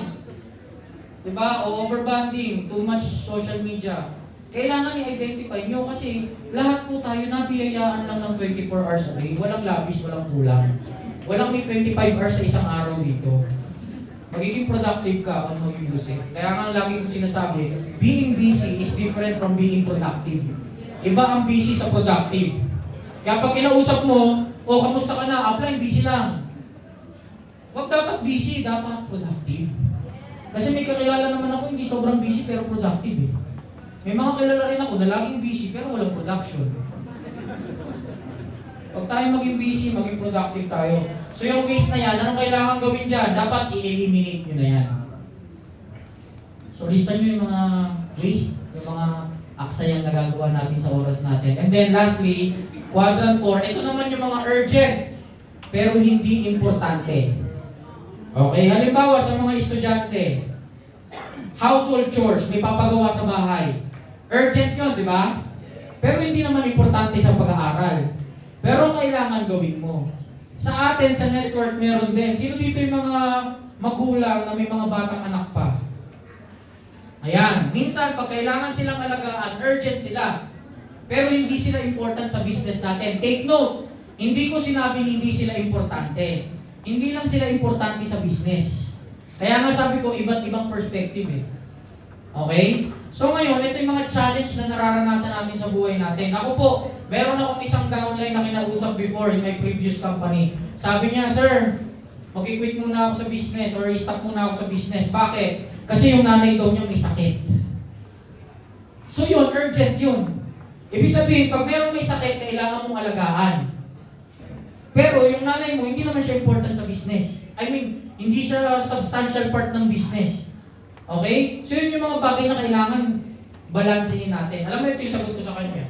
Diba? O overbonding, too much social media. Kailangan i-identify nyo kasi lahat po tayo nabiyayaan lang ng 24 hours a day. Walang labis, walang kulang. Walang may 25 hours sa isang araw dito. Magiging productive ka on how you use it. Kaya nga lagi kong sinasabi, being busy is different from being productive. Iba ang busy sa productive. Kaya pag kinausap mo, kamusta ka na? Apply, busy lang. Huwag dapat busy, dapat productive. Kasi may kakilala naman ako, hindi sobrang busy pero productive eh. May mga kilala rin ako na laging busy pero walang production. Huwag tayo maging busy, maging productive tayo. So yung waste na yan, anong kailangan gawin dyan? Dapat i-eliminate nyo na yan. So listan nyo yung mga waste, yung mga aksayang nagagawa natin sa oras natin. And then lastly, quadrant 4, ito naman yung mga urgent pero hindi importante. Okay, halimbawa sa mga estudyante, household chores, may papagawa sa bahay. Urgent yun, di ba? Pero hindi naman importante sa pag-aaral. Pero kailangan gawin mo. Sa atin, sa network, meron din. Sino dito yung mga magulang na may mga batang anak pa? Ayan, minsan pag kailangan silang alagaan, urgent sila. Pero hindi sila important sa business natin. Take note, hindi ko sinabing hindi sila importante. Hindi lang sila importante sa business. Kaya nga sabi ko, iba't ibang perspective eh. Okay? So ngayon, ito yung mga challenge na nararanasan natin sa buhay natin. Ako po, meron akong isang downline na kinausap before in my previous company. Sabi niya, sir, mag-quit muna ako sa business or stop muna ako sa business. Bakit? Kasi yung nanay daw niya may sakit. So yun, urgent yun. Ibig sabihin, pag meron may sakit, kailangan mong alagaan. Pero yung nanay mo, hindi naman siya important sa business. I mean, hindi siya substantial part ng business. Okay? So yun yung mga bagay na kailangan balansehin natin. Alam mo ito yung sagot ko sa kanya.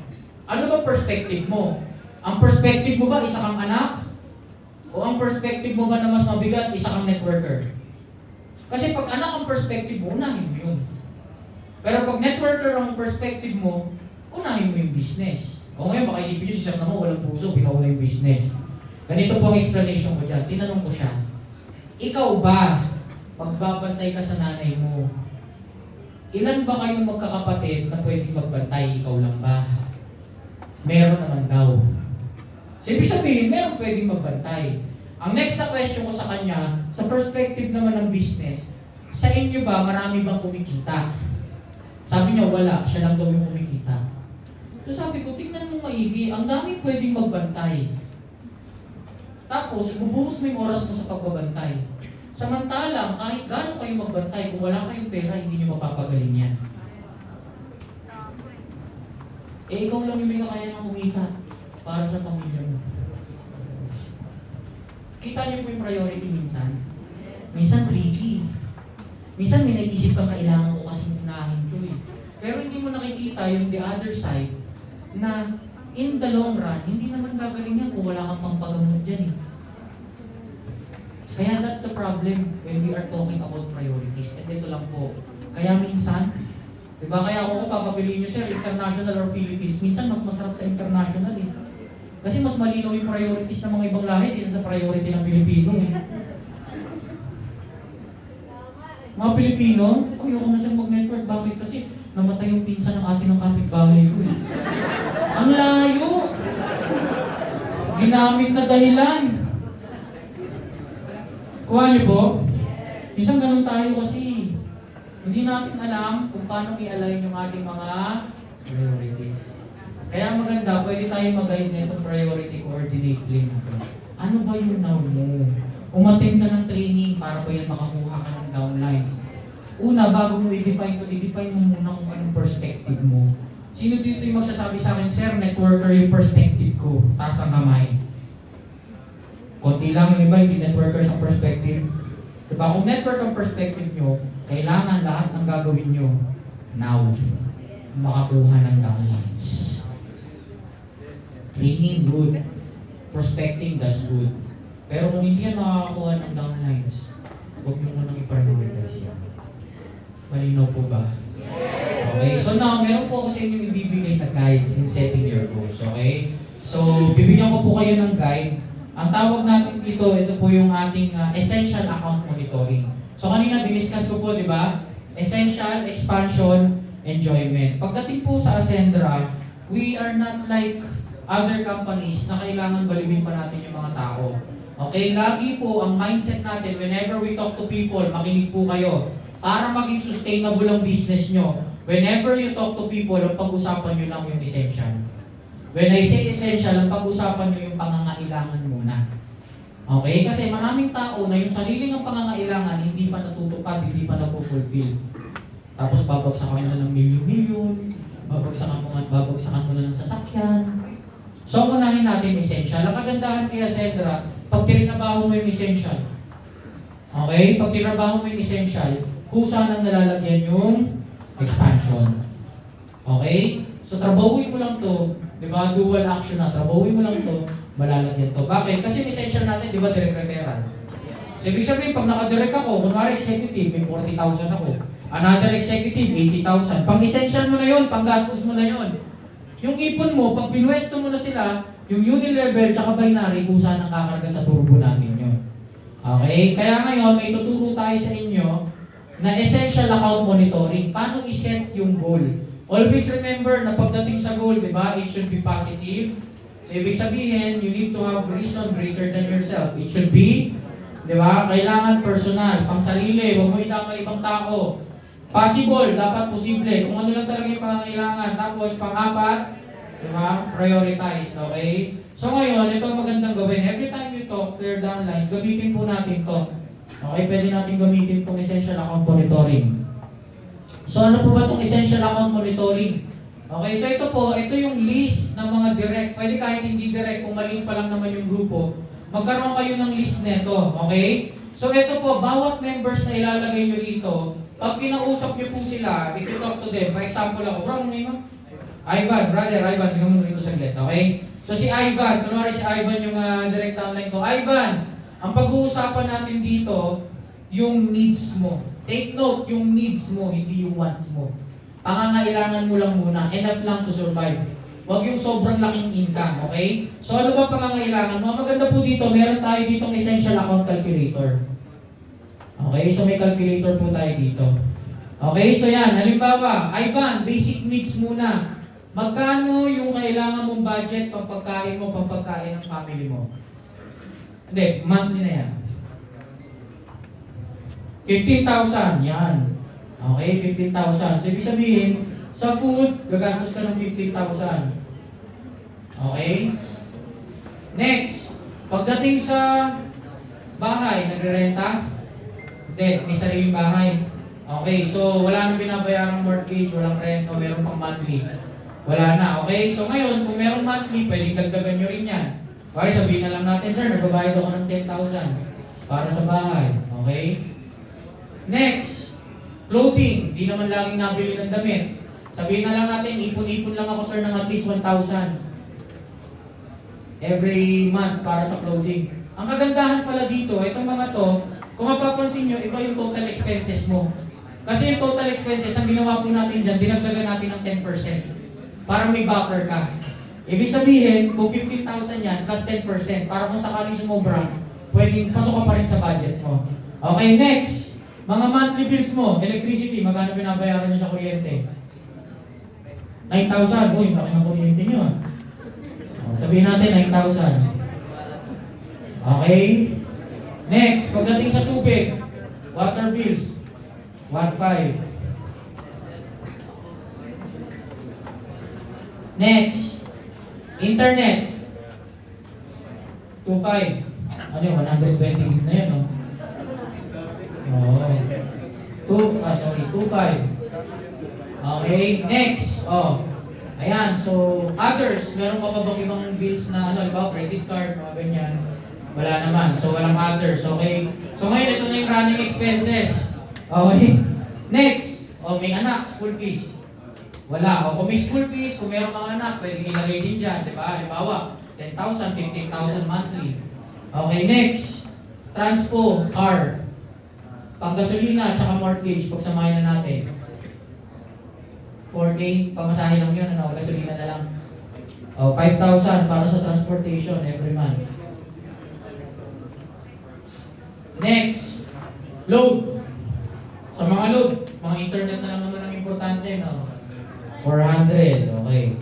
Ano ba perspective mo? Ang perspective mo ba isa kang anak? O ang perspective mo ba na mas mabigat, isa kang networker? Kasi pag anak ang perspective mo, unahin mo yun. Pero pag networker ang perspective mo, unahin mo yung business. O ngayon, baka isipin nyo si Sir na mo, walang puso, pinauna yung business. Ganito po ang explanation ko dyan. Tinanong ko siya, ikaw ba, magbabantay ka sa nanay mo, ilan ba kayong magkakapatid na pwedeng magbantay? Ikaw lang ba? Meron naman daw. So, ibig sabihin, meron pwedeng magbantay. Ang next na question ko sa kanya, sa perspective naman ng business, sa inyo ba, marami bang kumikita? Sabi niya, wala. Siya lang daw yung kumikita. So sabi ko, tingnan mo maigi, ang daming pwedeng magbantay. Tapos, ibubuhos mo yung oras mo sa pagbabantay. Samantalang, kahit gaano kayo magbantay, kung wala kayong pera, hindi nyo mapapagaling yan. Ikaw lang yung may kaya ng kumita para sa pamilya mo. Kita niyo po yung priority minsan. Minsan tricky. Minsan may naisip kang kailangan ko kasi unahin to eh. Pero hindi mo nakikita yung the other side na in the long run, hindi naman gagaling yan kung wala kang pampagamot dyan eh. Kaya that's the problem when we are talking about priorities. And ito lang po. Kaya minsan, diba kaya ako papapiliin nyo, sir, international or Philippines, minsan mas masarap sa international eh. Kasi mas malinaw yung priorities ng mga ibang lahi kaysa sa priority ng Pilipino eh. Mga Pilipino, ayoko na siyang mag-network. Bakit? Kasi namatay yung pinsan ng atin ng kapitbahay ko eh. Ang layo! Ginamit na dahilan. Kuha niyo po? Minsan ganun tayo kasi. Hindi natin alam kung paano i-align yung ating mga priorities. Kaya maganda, pwede tayo mag-guide na itong priority coordinate plan na ito. Ano ba yung now mo? Umattend ka ng training para ba yan makakuha ka ng downlines. Una, bago mo i-define mo muna kung anong perspective mo. Sino dito yung magsasabi sa akin, sir, networker yung perspective ko, taas ang kamay. Konti lang yung iba, hindi networkers ang perspective. Diba? Kung network ang perspective nyo, kailangan lahat ng gagawin nyo now, makakuha ng downlines. Training, good. Prospecting, that's good. Pero kung hindi yan makakakuha ng downlines, huwag nyo munang i-prioritize yan. Malinaw po ba? Okay, so now, meron po ako sa inyo ibibigay na guide in setting your goals, okay? So, bibigyan ko po kayo ng guide. Ang tawag natin dito, ito po yung ating essential account monitoring. So, kanina diniscuss ko po, di ba? Essential, expansion, enjoyment. Pagdating po sa Ascendra, we are not like other companies na kailangan baliwin pa natin yung mga tao. Okay, lagi po ang mindset natin whenever we talk to people, makinig po kayo para maging sustainable ang business nyo. Whenever you talk to people, ang pag-usapan nyo lang yung essential. When I say essential, ang pag-usapan nyo yung pangangailangan muna. Okay? Kasi maraming tao na yung sarili ng pangangailangan hindi pa natutupad, hindi pa na-fulfill. Tapos babagsakan mo na ng milyon-milyon, babagsakan mo na ng sasakyan. So, unahin natin essential. Ang kagandahan kay Ascendra, pag tinabaho mo yung essential, okay? Pag tinabaho mo yung essential, kusa nang nalalagyan yung expansion. Okay? So, trabahuin mo lang to, di ba? Dual action na. Trabahuin mo lang to, malalagyan to. Bakit? Kasi yung essential natin, di ba, direct referral. So, ibig sabihin, pag nakadirect ako, kunwari executive, may 40,000 ako. Another executive, 80,000. Pang-essential mo na yun, pang-gastos mo na yun. Yung ipon mo, pag pinwesto mo na sila, yung unilevel tsaka binary, kung saan ang kakarga sa turbo natin yun. Okay? Kaya ngayon, may tuturo tayo sa inyo na essential account monitoring. Paano i-set yung goal? Always remember na pagdating sa goal, di ba, it should be positive. So, ibig sabihin, you need to have reason greater than yourself. It should be, di ba, kailangan personal, pang sarili, huwag mo idama ibang tao. Possible, dapat posible. Kung ano lang talaga yung pangangailangan. Tapos, pang-apat, di ba, prioritized, okay? So, ngayon, ito ang magandang gawin. Every time you talk, clear downlines, gamitin po natin to. Okay, pwede natin gamitin itong essential account monitoring. So, ano po ba itong essential account monitoring? Okay, so ito yung list ng mga direct. Pwede kahit hindi direct, kung maliit pa lang naman yung grupo, magkaroon kayo ng list nito, okay? So, ito po, bawat members na ilalagay nyo rito, pag kinausap nyo po sila, if you talk to them, for example ako, bro, ano name mo? Ivan, brother, Ivan, tingnan mo rito saglit, okay? So si Ivan, kunwari si Ivan yung direct downline ko, Ivan, ang pag-uusapan natin dito, yung needs mo. Take note, yung needs mo, hindi yung wants mo. Pangangailangan mo lang muna, enough lang to survive. Huwag yung sobrang laking income, okay? So ano ba pangangailangan mo? Maganda po dito, meron tayo ditong essential account calculator. Okay, so may calculator po tayo dito. Okay, so yan, halimbawa, Ivan, basic needs muna. Magkano yung kailangan mong budget pampagkain mo, pampagkain ng family mo? Hindi, monthly na yan. 15,000, yan. Okay, 15,000. So, ibig sabihin, sa food, gagastos ka ng 15,000. Okay? Next, pagdating sa bahay, nagre-renta? Hindi, may sariling bahay. Okay, so wala nang binabayarang mortgage, walang rent, o meron pang monthly. Wala na, okay? So ngayon, kung meron monthly, pwedeng dagdagan nyo rin yan. Pare, sabihin na lang natin, sir, nagbabayad ako ng 10,000 para sa bahay. Okay? Next, clothing. Di naman laging nabili ng damit. Sabihin na lang natin, ipon-ipon lang ako, sir, ng at least 1,000 every month para sa clothing. Ang kagandahan pala dito, itong mga to, kung mapapansin nyo, iba yung total expenses mo. Kasi yung total expenses, ang ginawa po natin dyan, dinagdagan natin ng 10%. Para may buffer ka. Ibig sabihin, kung 15,000 yan, plus 10%, para kung sakaling sumobra, pwedeng pasok ka pa rin sa budget mo. Okay, next. Mga monthly bills mo, electricity, magkano binabayaran nyo sa kuryente? 9,000. Uy, laki ng kuryente nyo. Sabihin natin, 9,000. Okay? Next, pagdating sa tubig, water bills, 1,500. Next, internet, 2,500. Ano yun, 120 gig na yun, no? Oh. 2,500. Okay, next, ayan, so, others, meron ka pa bang ibang bills na, credit card, mga ganyan? Wala naman. So, walang others. Okay? So, ngayon, ito na yung running expenses. Okay? Next. May anak. School fees. Wala. Kung may school fees, kung mayroong mga anak, pwedeng ilagay din dyan. Diba? Halimbawa, 10,000, 15,000 monthly. Okay, next. Transpo, car. Panggasolina, tsaka mortgage. Pagsamahin na natin. 4K, pamasahe lang yun. Gasolina na lang. 5,000 para sa transportation every month. Next, load. Sa mga load, Mga internet na lang naman ang importante, no? 400, okay.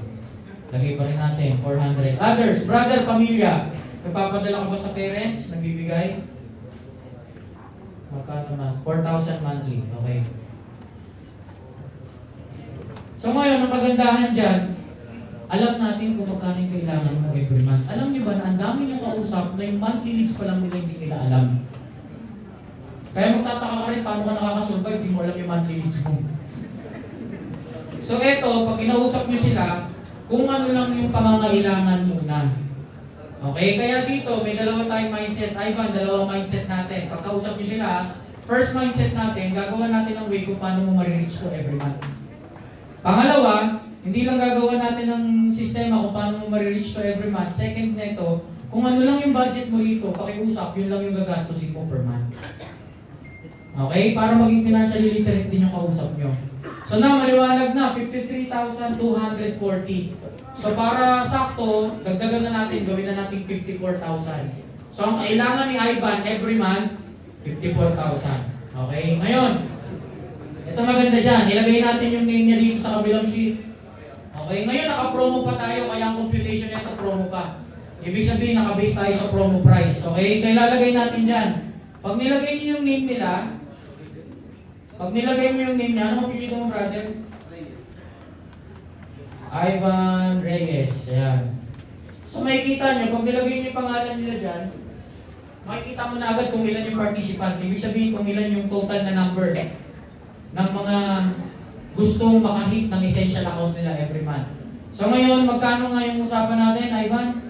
Lagay pa rin natin, 400. Others, brother, pamilya. Nagpapadala ka ba sa parents? Nagbibigay? Magkano naman? 4,000 monthly, okay. So ngayon, ang kagandahan dyan, alam natin kung magkano yung kailangan mo every month. Alam niyo ba na ang dami niyong kausap na yung monthly needs pa lang nila hindi nila alam. Kaya magtataka ka rin paano ka nakakasurvive, di mo alam yung monthly needs mo. So eto, pag kinausap niyo sila, kung ano lang yung pangangailangan muna. Okay? Kaya dito, may dalawa tayong mindset. Ivan, dalawang mindset natin. Pagkausap niyo sila, first mindset natin, gagawa natin ng way kung paano mo marireach to every month. Pangalawa, hindi lang gagawa natin ng sistema kung paano mo marireach to every month. Second neto, kung ano lang yung budget mo rito, pakiusap, yun lang yung gagastusin mo per month. Okay? Para maging financially literate din yung kausap nyo. So na, maliwanag na, 53,240. So para sakto, dagdagan na natin, gawin na natin 54,000. So ang kailangan ni Ivan every month, 54,000. Okay? Ngayon, ito maganda dyan, ilagay natin yung name niya dito sa kabilang sheet. Okay, ngayon naka-promo pa tayo, kaya ang computation nito promo pa. Ibig sabihin, naka-base tayo sa promo price. Okay, so ilalagay natin dyan. Pag nilagay niyo yung name nila, ano mapipili mo, brother? Ivan Reyes. Ayan. So makikita nyo, pag nilagay niyo yung pangalan nila dyan, makikita mo na agad kung ilan yung participant. Ibig sabihin kung ilan yung total na number ng mga gustong makahit ng essential accounts nila every month. So ngayon, magkano nga yung usapan natin, Ivan?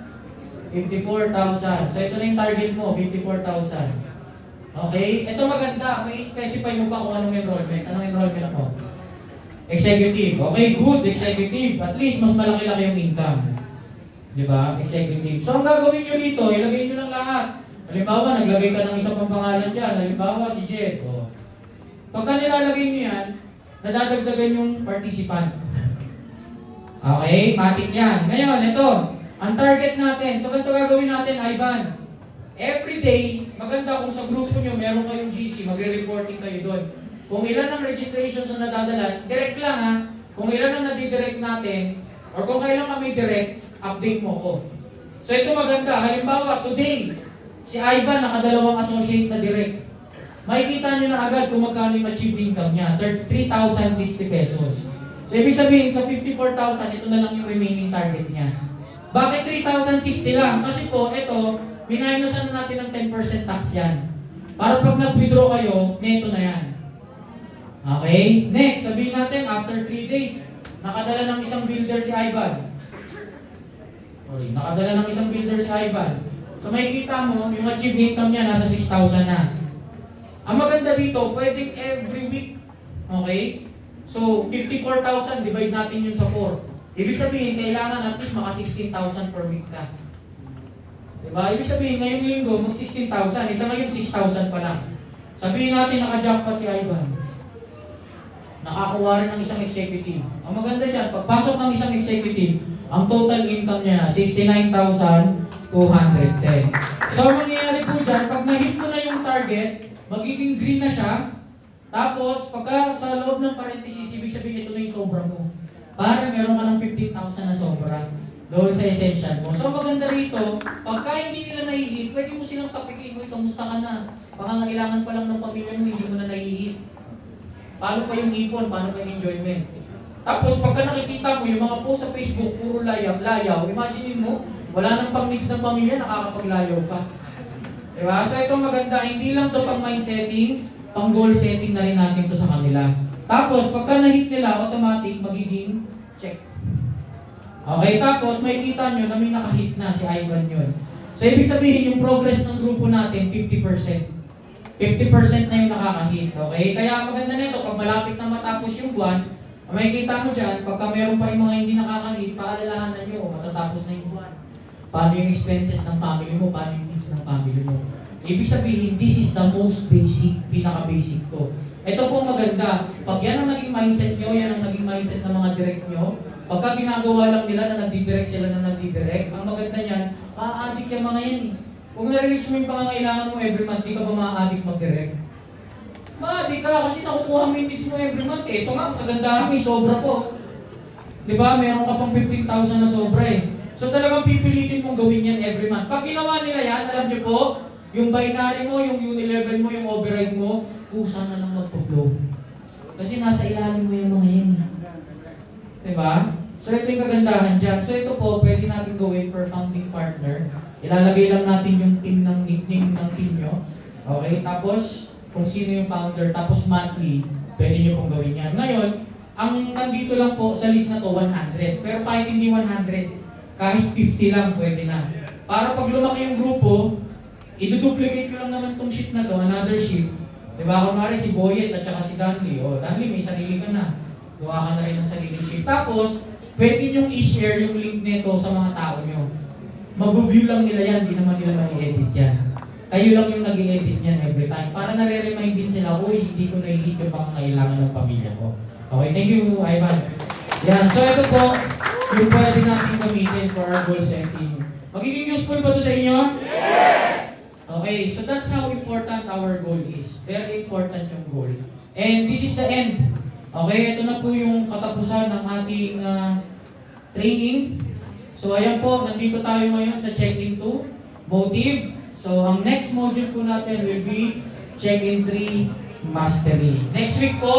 54,000. So ito na yung target mo, 54,000. Okay? Ito maganda. May specify mo pa kung anong enrollment. Anong enrollment mo? Executive. Okay, good. Executive. At least mas malaki-laki yung income. Diba? Executive. So ang gagawin nyo dito, ilagay nyo lang lahat. Halimbawa, naglagay ka ng isang pampangalan dyan. Halimbawa, si Jed. O. Pagka nilalagay nyo yan, nadadagdagan yung participant. Okay? Matik yan. Ngayon, ito. Ang target natin. So, ganito gagawin natin, Ivan. Every day, maganda kung sa grupo nyo, meron kayong GC, magre-reporting kayo doon. Kung ilan ang registrations na nadadala, direct lang ha. Kung ilan ang nadidirect natin, or kung kailan kami direct, update mo ko. So, ito maganda. Halimbawa, today, si Ivan nakadalawang associate na direct. Makikita nyo na agad kung magkano yung achieved income niya, 3,060 pesos. So, ibig sabihin, sa 54,000, ito na lang yung remaining target niya. Bakit 3,060 lang? Kasi po, ito, minusan na natin ng 10% tax yan. Para pag nag-withdraw kayo, neto na yan. Okay? Next, sabihin natin, after 3 days, nakadala ng isang builder si Ivan. So, makikita mo, yung achieved income niya, nasa 6,000 na. Ang maganda dito, pwedeng every week. Okay? So, 54,000, divide natin yun sa 4. Ibig sabihin, kailangan at least maka 16,000 per week ka. Diba? Ibig sabihin, ngayong linggo, mag 16,000. Isa ngayon, 6,000 pa lang. Sabihin natin, naka-jackpot si Ivan. Nakakuha rin ng isang executive. Ang maganda dyan, pagpasok ng isang executive, ang total income niya na 69,210. So, ang mangyayari po dyan, pag na-hit mo na yung target, magiging green na siya. Tapos, pagka sa loob ng parenthesis, ibig sabihin ito na yung sobra mo. Para meron ka ng 15,000 na sobra doon sa essential mo. So, maganda rito, pagka hindi nila nahihit, pwede mo silang tapikin. Uy, kamusta ka na? Pangangailangan pa lang ng pamilya mo, hindi mo na nahihit. Paano pa yung ipon? Paano pa yung enjoyment? Tapos, pagka nakikita mo, yung mga post sa Facebook, puro layaw, imagine mo, wala nang pang-mix ng pamilya, nakakapaglayaw pa. Diba? So ito maganda, hindi lang to pang mind setting, pang goal setting na rin natin to sa kanila. Tapos, pagka na-hit nila, automatic magiging check. Okay, tapos may kita nyo na may nakahit na si Ivan yun. So ibig sabihin, yung progress ng grupo natin, 50%. 50% na yung nakakahit. Okay? Kaya maganda nito, pag malapit na matapos yung buwan, may kita mo dyan, pagka meron pa rin mga hindi nakakahit, paalalahanan nyo, matatapos na yung buwan. Paano yung expenses ng family mo, paano yung needs ng family mo. Ibig sabihin, this is the most basic, pinaka-basic to. Ito po maganda. Pag yan ang naging mindset nyo, yan ang naging mindset ng mga direct nyo, pagka ginagawa lang nila na nagdidirect sila na nagdidirect, ang maganda niyan, maa-addict yung mga yan eh. Kung nare-reach mo yung pangangailangan mo every month, di ka ba maa-addict mag-direct? Maadi ka kasi nakukuha mo yung needs mo every month eh. Ito nga, ang kagandahan, may sobra po. Di ba? Meron ka pang 15,000 na sobra eh. So talagang pipilitin mong gawin yan every month. Pag ginawa nila yan, alam niyo po, yung binary mo, yung unilevel mo, yung override mo, kusa na lang magpo-flow. Kasi nasa ilalim mo yung mga yun. Di ba? So ito yung kagandahan dyan. So ito po, pwede natin gawin per founding partner. Ilalagay lang natin yung team ng nickname ng team nyo. Okay? Tapos, kung sino yung founder, tapos monthly, pwede nyo pong gawin yan. Ngayon, ang nandito lang po sa list na to, 100. Pero kahit hindi 100, kahit 50 lang, pwede na. Para pag lumaki yung grupo, i-duplicate ko lang naman tong sheet na to, another sheet. Diba? Kunwari si Boyet at saka si Danley. O, Danley, may sarili ka na. Gawa ka na rin ng sarili sheet. Tapos, pwede nyo i-share yung link nito sa mga tao nyo. Mag-view lang nila yan, di naman nila mag-edit yan. Kayo lang yung nag-i-edit niyan every time. Para nare-remind din sila, uy, hindi ko na-hit yung pangangailangan ng pamilya ko. Okay, thank you, Ivan. Yan, so ito po, yung pwede natin gamitin for our goal setting. Magiging useful ba ito sa inyo? Yes! Okay, so that's how important our goal is. Very important yung goal. And this is the end. Okay, ito na po yung katapusan ng ating training. So ayan po, nandito tayo ngayon sa check-in 2, motive. So, ang next module po natin will be Check-in 3 Mastery. Next week po,